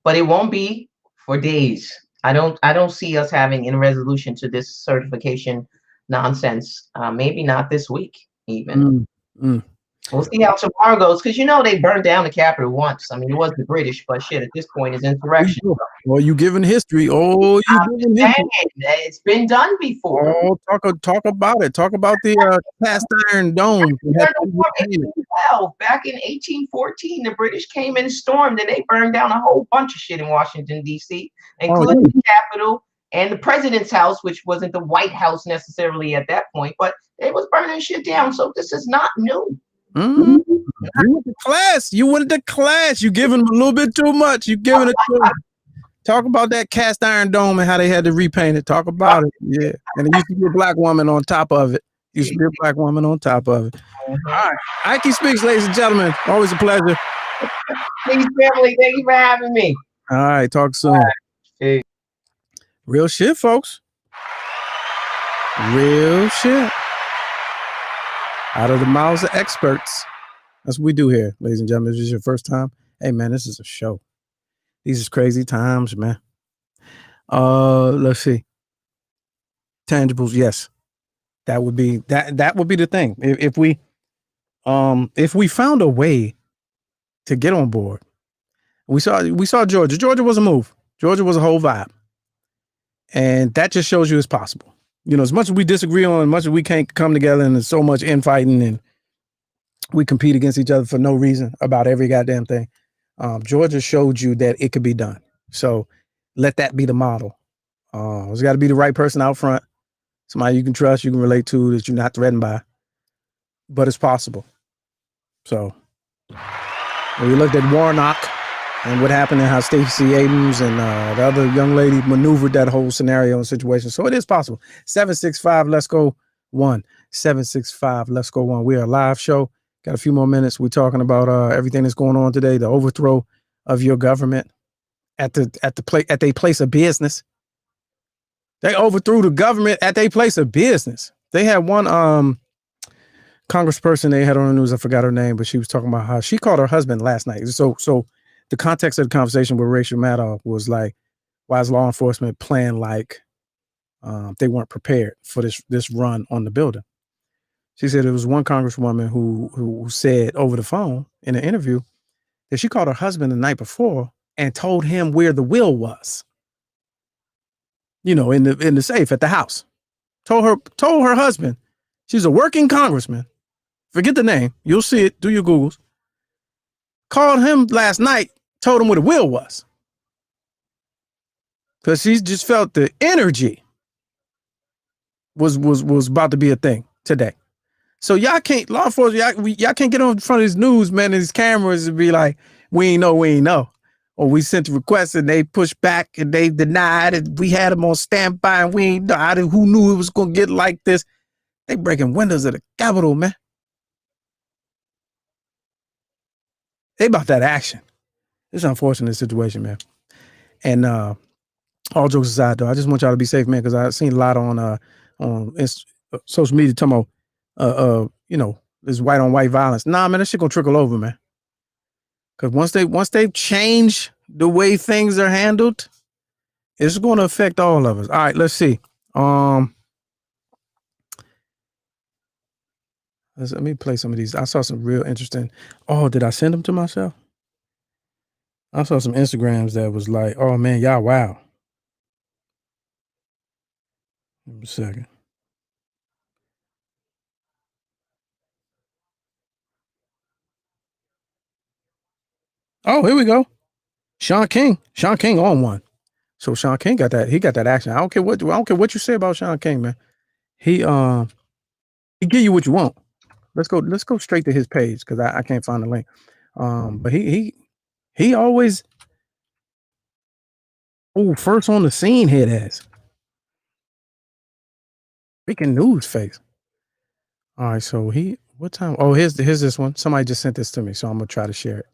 but it won't be for days. I don't see us having a resolution to this certification nonsense. Maybe not this week even. We'll see how tomorrow goes, because they burned down the Capitol once. I mean, it was the British, but shit, at this point, it's insurrection. Well, you giving history. Oh, you giving history. It's been done before. Oh, talk about it. Talk about the cast iron dome. Back in 1814, the British came and stormed, and they burned down a whole bunch of shit in Washington, D.C., including the Capitol and the president's house, which wasn't the White House necessarily at that point, but they was burning shit down. So this is not new. You went to class. You giving them a little bit too much. You giving it to them. Talk about that cast iron dome and how they had to repaint it. Talk about it. Yeah. And it used to be a black woman on top of it. All right. Ike Speaks, ladies and gentlemen. Always a pleasure. Peace, family. Thank you for having me. All right. Talk soon. Right. Real shit, folks. Real shit. Out of the mouths of experts. That's what we do here, ladies and gentlemen. If this is your first time, hey, man, this is a show. These is crazy times, man. Let's see. Tangibles, yes. That would be the thing. If we found a way to get on board. We saw Georgia. Georgia was a move. Georgia was a whole vibe. And that just shows you it's possible. As much as we disagree on, as much as we can't come together, and there's so much infighting, and we compete against each other for no reason about every goddamn thing. Georgia showed you that it could be done. So let that be the model. It's got to be the right person out front, somebody you can trust, you can relate to, that you're not threatened by. But it's possible. So when we looked at Warnock and what happened and how Stacey Abrams and the other young lady maneuvered that whole scenario and situation. So it is possible. 765, let's go one. 765, let's go one. We are a live show. Got a few more minutes. We're talking about everything that's going on today, the overthrow of your government at their place of business. They overthrew the government at their place of business. They had one congressperson they had on the news. I forgot her name, but she was talking about how she called her husband last night. So the context of the conversation with Rachel Maddow was like, why is law enforcement playing like they weren't prepared for this run on the building? She said there was one congresswoman who said over the phone in an interview that she called her husband the night before and told him where the will was. In the safe at the house. Told her husband. She's a working congressman. Forget the name. You'll see it. Do your Googles. Called him last night. Told him where the will was. because she just felt the energy was about to be a thing today. So y'all can't, law enforcement, y'all can't get on front of these news, man, and these cameras and be like, we ain't know. Or we sent the request and they pushed back and they denied it. We had them on standby and we ain't know. Who knew it was going to get like this? They breaking windows of the Capitol, man. They about that action. It's an unfortunate situation, man. And all jokes aside, though, I just want y'all to be safe, man, because I've seen a lot on social media talking about, this white on white violence. Nah, man, that shit gonna trickle over, man. Because once they change the way things are handled, it's going to affect all of us. All right, let's see. Let me play some of these. I saw some real interesting. Oh, did I send them to myself? I saw some Instagrams that was like, oh man, y'all, wow. Give me a second. Oh, here we go. Sean King on one. So Sean King got that. He got that action. I don't care what you say about Sean King, man. He give you what you want. Let's go straight to his page because I can't find the link. But he always first on the scene head ass. Freaking news face. All right, so what time? Oh, here's this one. Somebody just sent this to me, so I'm gonna try to share it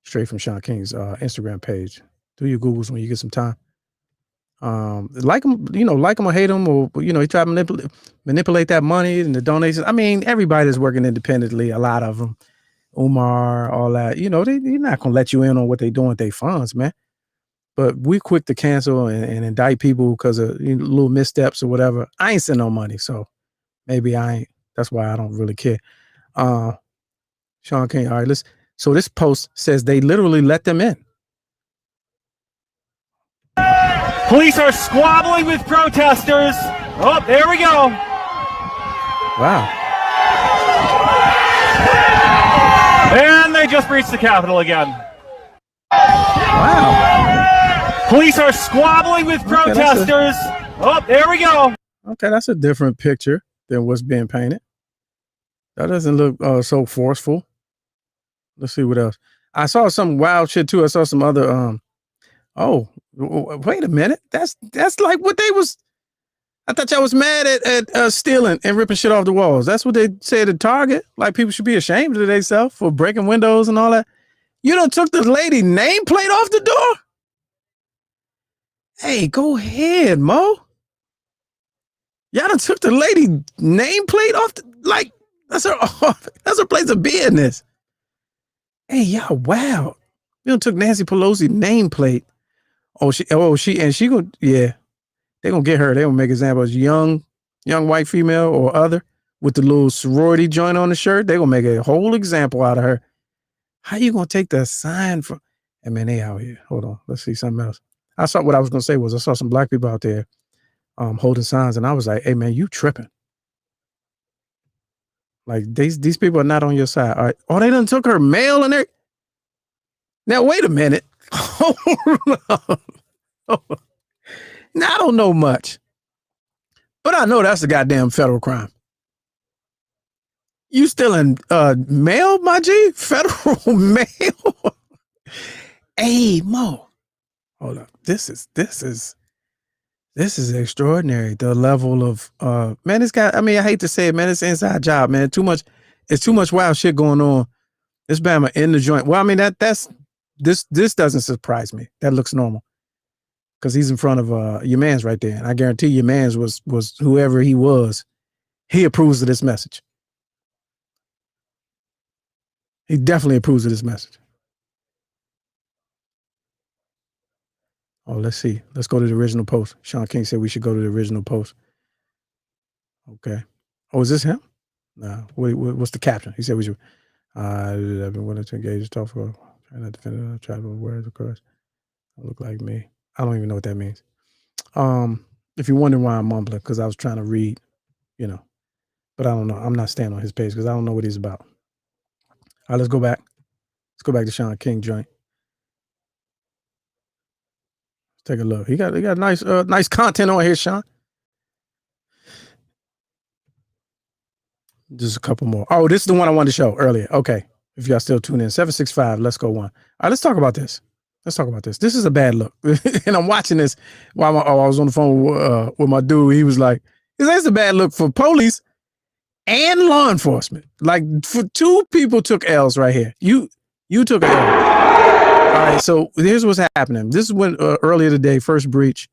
straight from Sean King's Instagram page. Do your Googles when you get some time. Like him or hate him, or he try to manipulate that money and the donations. I mean, everybody that's working independently, a lot of them, Umar, all that. They're not gonna let you in on what they doing with their funds, man. But we quick to cancel and indict people because of little missteps or whatever. I ain't sending no money, so maybe I ain't. That's why I don't really care. Sean King. All right, so this post says they literally let them in. Police are squabbling with protesters. Oh, there we go. Wow. And they just breached the Capitol again. Wow. Police are squabbling with protesters. Oh, there we go. Okay, that's a different picture than what's being painted. That doesn't look so forceful. Let's see what else. I saw some wild shit too. I saw some other oh, wait a minute. That's like what they was. I thought y'all was mad at stealing and ripping shit off the walls. That's what they said at Target. Like people should be ashamed of themselves for breaking windows and all that. You done took the lady nameplate off the door? Hey, go ahead, Mo. Y'all done took the lady nameplate off that's her place of business. Hey, y'all, wow. You done took Nancy Pelosi nameplate. She gonna, yeah. They gonna get her. They gonna make examples. Young white female or other with the little sorority joint on the shirt. They gonna make a whole example out of her. How you gonna take the sign from? Hey man, they out here. Hold on. Let's see something else. I saw what I was gonna say was I saw some black people out there holding signs, and I was like, hey man, you tripping. Like these people are not on your side. All right. Oh, they done took her mail and there. Now wait a minute. Now I don't know much, but I know that's a goddamn federal crime. You stealing mail, my G? Federal mail? Hey, Mo. Hold up. This is extraordinary. The level of man, this guy, I hate to say it, man, it's an inside job, man. It's too much wild shit going on. This Bama in the joint. Well, this doesn't surprise me. That looks normal. Because he's in front of your man's right there. And I guarantee your man's was whoever he was. He approves of this message. He definitely approves of this message. Oh, let's see. Let's go to the original post. Sean King said we should go to the original post. Okay. Oh, is this him? No. What's the caption? He said we should. I've been willing to engage, talk for, try not to defend it, try to words, of course. Look like me. I don't even know what that means. If you're wondering why I'm mumbling, because I was trying to read, but I don't know. I'm not staying on his page because I don't know what he's about. All right, let's go back. Let's go back to Sean King joint. Take a look. He got nice content on here, Sean. Just a couple more. Oh, this is the one I wanted to show earlier. Okay. If y'all still tune in, 765, let's go one. All right, let's talk about this. This is a bad look. And I'm watching this while I was on the phone with my dude. He was like, it's a bad look for police and law enforcement. Like, for two people took L's right here. You took an L. All right, so here's what's happening. This is when earlier today, first breach,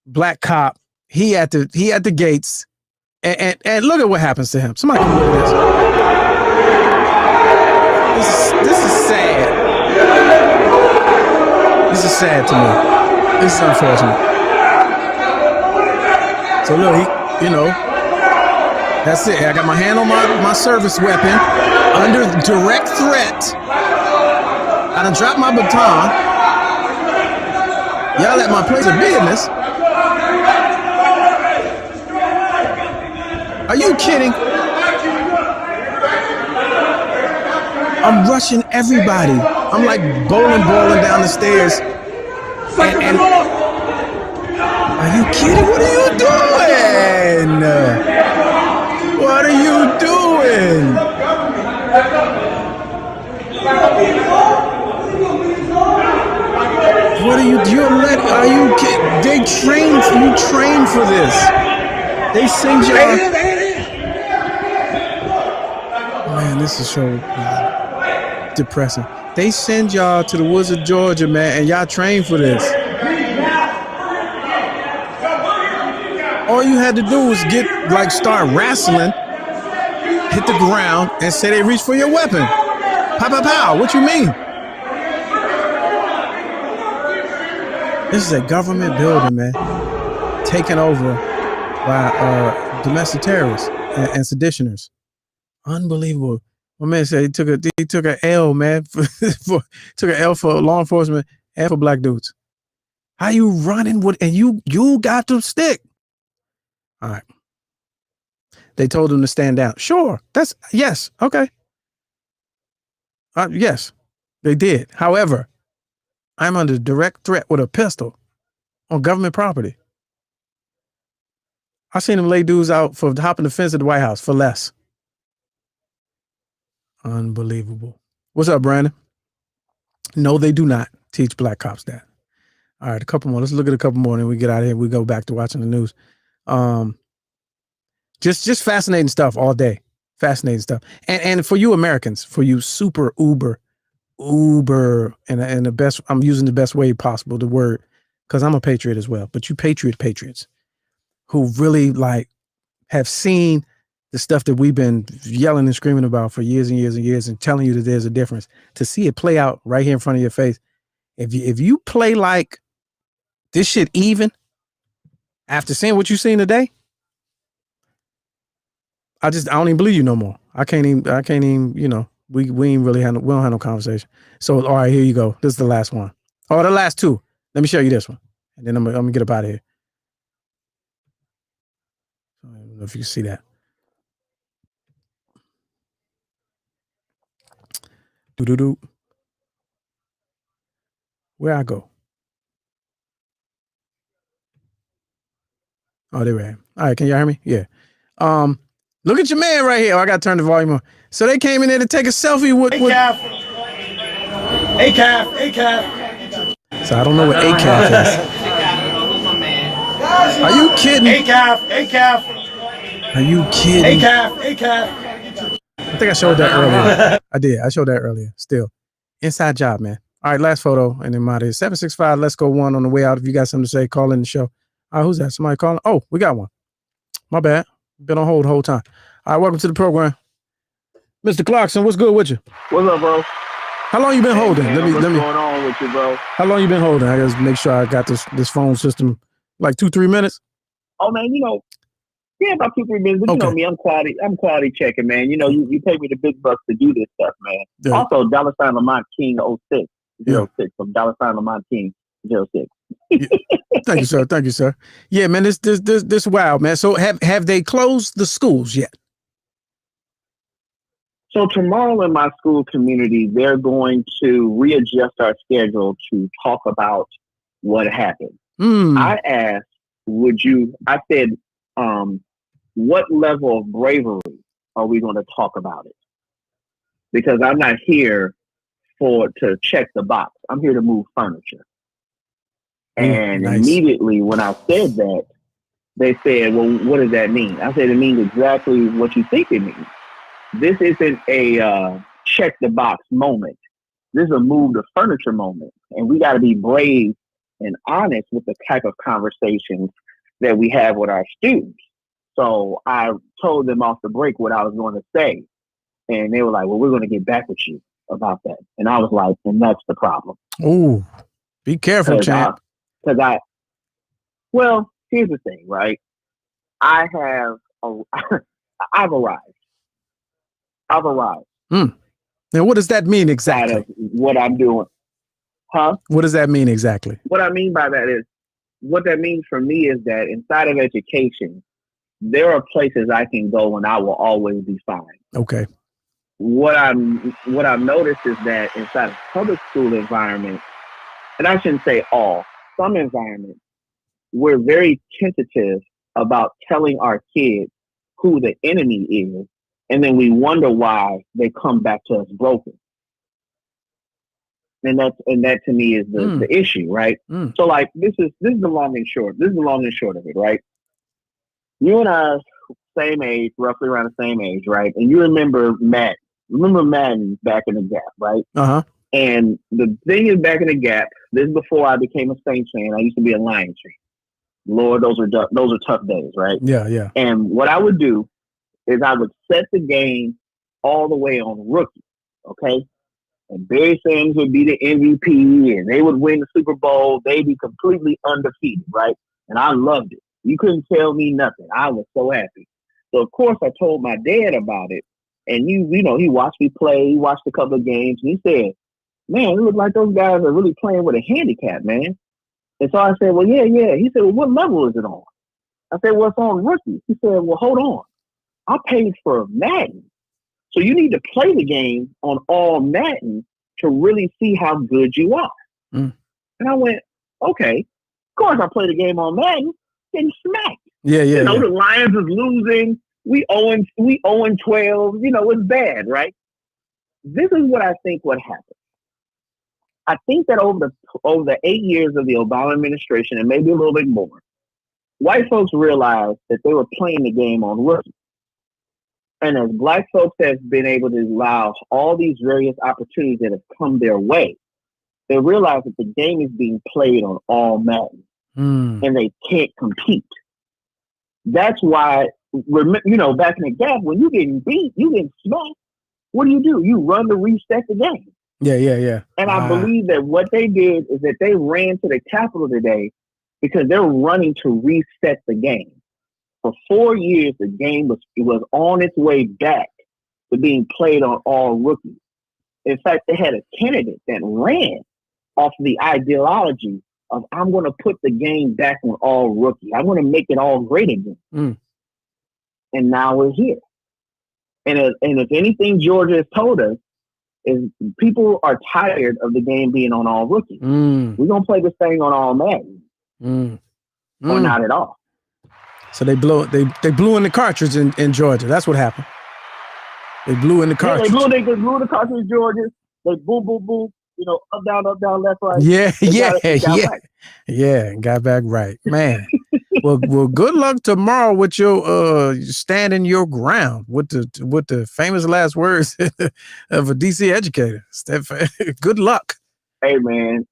black cop, he at the gates, and look at what happens to him. Somebody come look at this. This is sad. This is sad to me. This is unfortunate. So look, that's it. I got my hand on my service weapon under direct threat. I done dropped my baton. Y'all at my place of business. Are you kidding? I'm rushing everybody. I'm like bowling down the stairs. And are you kidding? What are you doing? What are you doing? What are you? Are you kidding? You train for this. They send y'all. Man, this is so depressing. They send y'all to the woods of Georgia, man, and y'all train for this. All you had to do was start wrestling, hit the ground, and say they reach for your weapon. Pow, pow, pow. What you mean? This is a government building, man, taken over by domestic terrorists and seditioners. Unbelievable. My man said he took an L, man, took an L for law enforcement and for black dudes. How you running with, and you got to stick. All right. They told him to stand down. Sure. Yes. Okay. Yes, they did. However, I'm under direct threat with a pistol on government property. I seen them lay dudes out for hopping the fence at the White House for less. Unbelievable. What's up, Brandon? No, they do not teach black cops that. All right, a couple more. Let's look at a couple more and we get out of here. We go back to watching the news. Just fascinating stuff all day. Fascinating stuff. And for you Americans, for you super uber, and the best, I'm using the best way possible, the word, because I'm a patriot as well. But you patriots who really have seen the stuff that we've been yelling and screaming about for years and years and years and telling you that there's a difference, to see it play out right here in front of your face. If you play like this shit even after seeing what you've seen today, I don't even believe you no more. I can't even, we ain't really we don't have no conversation. So, all right, here you go. This is the last one. Oh, the last two. Let me show you this one. And then I'm gonna get up out of here. I don't know if you can see that. Do. Where I go? Oh, there we are. All right, can y'all hear me? Yeah. Look at your man right here. Oh, I gotta turn the volume on. So they came in there to take a selfie with ACAF. So I don't know what ACAF is. Are you kidding? ACAF. Are you kidding? ACAF. I think I showed that earlier. I did. I showed that earlier. Still. Inside job, man. All right, last photo, and then my 765. Let's go one on the way out. If you got something to say, call in the show. Who's that? Somebody calling? Oh, we got one. My bad. Been on hold the whole time. All right, welcome to the program. Mr. Clarkson, what's good with you? What's up, bro? How long you been holding? Man, what's going on with you, bro? How long you been holding? I gotta make sure I got this phone system like 2-3 minutes. Oh man, yeah, about 2-3 minutes. But okay. You know me, I'm quality checking, man. You pay me the big bucks to do this stuff, man. Yeah. Also, $sign Lamont King 06 from $sign Lamont King 06. Yeah. Thank you, sir. Yeah, man, this wild, man. So have they closed the schools yet? So tomorrow in my school community, they're going to readjust our schedule to talk about what happened. Mm. I asked, I said, what level of bravery are we going to talk about it? Because I'm not here to check the box. I'm here to move furniture. And nice. Immediately when I said that, they said, well, what does that mean? I said, it means exactly what you think it means. This isn't a check the box moment. This is a move the furniture moment. And we got to be brave and honest with the type of conversations that we have with our students. So I told them off the break what I was going to say. And they were like, well, we're going to get back with you about that. And I was like, and that's the problem. Oh, be careful, champ. Well, here's the thing, right? I've arrived. Now, what does that mean exactly? What I'm doing. Huh? What does that mean exactly? What I mean by that is, what that means for me is that inside of education, there are places I can go and I will always be fine. Okay. What I've noticed is that inside of public school environments, and I shouldn't say all, some environments, we're very tentative about telling our kids who the enemy is, and then we wonder why they come back to us broken. And that to me is the issue, right? So like this is the long and short. This is the long and short of it, right? You and I, same age, roughly around the same age, right? And you remember Madden. Remember Madden back in the Gap, right? Uh-huh. And the thing is, back in the Gap, this is before I became a Saints fan. I used to be a Lions fan. Lord, those are tough days, right? Yeah, yeah. And what I would do is I would set the game all the way on rookie, okay? And Barry Sanders would be the MVP, and they would win the Super Bowl. They'd be completely undefeated, right? And I loved it. You couldn't tell me nothing. I was so happy. So, of course, I told my dad about it. And, you know, he watched me play. He watched a couple of games. And he said, man, it looks like those guys are really playing with a handicap, man. And so I said, well, yeah. He said, well, what level is it on? I said, well, it's on rookie. He said, well, hold on. I paid for Madden. So you need to play the game on all Madden to really see how good you are. And I went, okay. Of course, I played the game on Madden, getting smacked. Yeah. You know, the Lions is losing. We 0-12. You know, it's bad, right? This is what I think what happened. I think that over the 8 years of the Obama administration, and maybe a little bit more, white folks realized that they were playing the game on rookie. And as black folks have been able to allow all these various opportunities that have come their way, they realize that the game is being played on all Madden, and they can't compete. That's why, you know, back in the Gap, when you're getting beat, you getting smacked, what do? You run to reset the game. Yeah. And I believe that what they did is that they ran to the Capitol today because they're running to reset the game. For 4 years, the game was on its way back to being played on all rookies. In fact, they had a candidate that ran off the ideology of, I'm going to put the game back on all rookie. I'm going to make it all great again. And now we're here. And if anything Georgia has told us is people are tired of the game being on all rookie. We're going to play this thing on all Madden. Or not at all. So they blew in the cartridge in Georgia. That's what happened. They blew in the cartridge. Yeah, they blew the cartridge in Georgia. They boom, boom, boom. You know, up, down, left, right. Yeah. Got back right, man. well, good luck tomorrow with your standing your ground with the famous last words of a DC educator. Good luck. Hey man,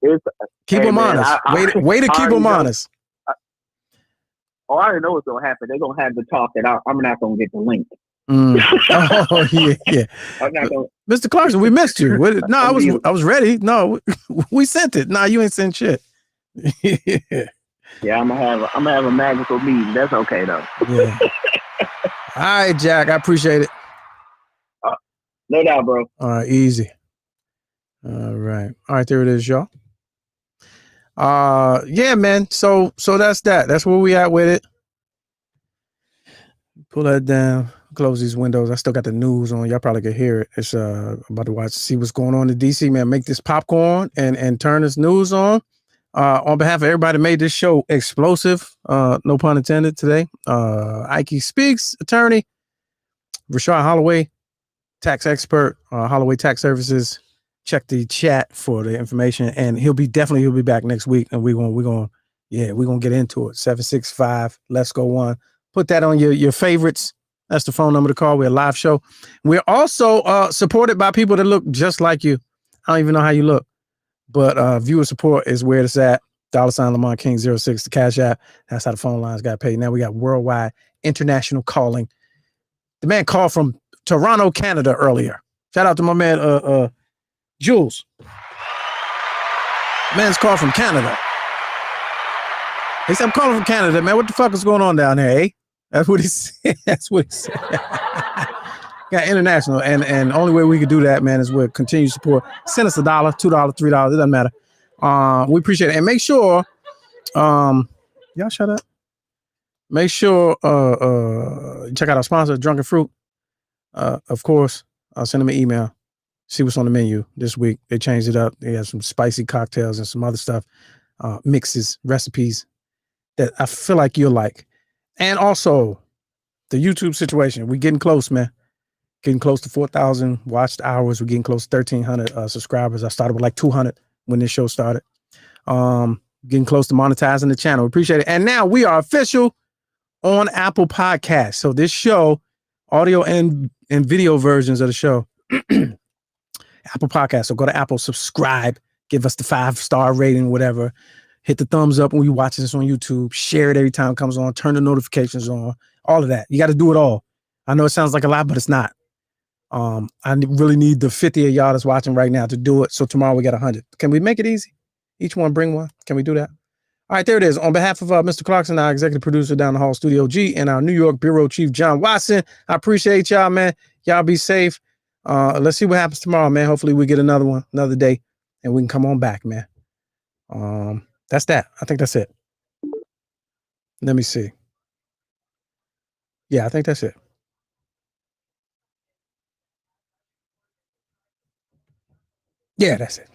keep them honest. Way to keep them honest. I already know what's gonna happen. They're gonna have the talk that I'm not gonna get the link. Oh yeah. I'm not gonna. Mr. Clarkson, we missed you. No, I was ready. No, we sent it. No, you ain't sent shit. Yeah, I'm gonna have a magical meeting. That's okay though. Yeah. All right, Jack. I appreciate it. No doubt, bro. All right, easy. All right. There it is, y'all. Yeah, man. So that's that. That's where we at with it. Pull that down. Close these windows. I still got the news on. Y'all probably could hear it. It's about to see what's going on in DC, man. Make this popcorn and turn this news on. On behalf of everybody that made this show explosive, no pun intended today, Ike Speaks, attorney, Rashad Holloway, tax expert, Holloway Tax Services. Check the chat for the information, and he'll be back next week, and we're gonna get into it. 765 Let's Go One. Put that on your favorites. That's the phone number to call. We're a live show. We're also supported by people that look just like you. I don't even know how you look, but viewer support is where it's at. $ Lamont King 06, the Cash App. That's how the phone lines got paid. Now we got worldwide international calling. The man called from Toronto, Canada earlier. Shout out to my man Jules. Man's called from Canada. He said, I'm calling from Canada, man. What the fuck is going on down there, eh? That's what he said. Got international. And the only way we could do that, man, is with continued support. Send us $1, $2, $3. It doesn't matter. We appreciate it. And make sure, y'all shut up. Make sure check out our sponsor, Drunken Fruit. Of course, I'll send them an email. See what's on the menu this week. They changed it up. They have some spicy cocktails and some other stuff, mixes, recipes that I feel like you'll like. And also the YouTube situation. We're getting close, man. Getting close to 4,000 watched hours. We're getting close to 1,300 subscribers. I started with like 200 when this show started. Getting close to monetizing the channel. Appreciate it. And now we are official on Apple Podcasts. So this show, audio and video versions of the show, Apple Podcasts. So go to Apple, subscribe, give us the 5-star rating, whatever. Hit the thumbs up when you watch this on YouTube. Share it every time it comes on. Turn the notifications on. All of that. You got to do it all. I know it sounds like a lot, but it's not. I really need the 50 of y'all that's watching right now to do it. So tomorrow we got 100. Can we make it easy? Each one bring one. Can we do that? All right, there it is. On behalf of Mr. Clarkson, our executive producer down the hall, Studio G, and our New York Bureau Chief, John Watson, I appreciate y'all, man. Y'all be safe. Let's see what happens tomorrow, man. Hopefully we get another one, another day, and we can come on back, man. That's that. I think that's it. Let me see. Yeah, I think that's it. Yeah, that's it.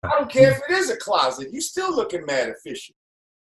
I don't care if it is a closet. You still looking mad official.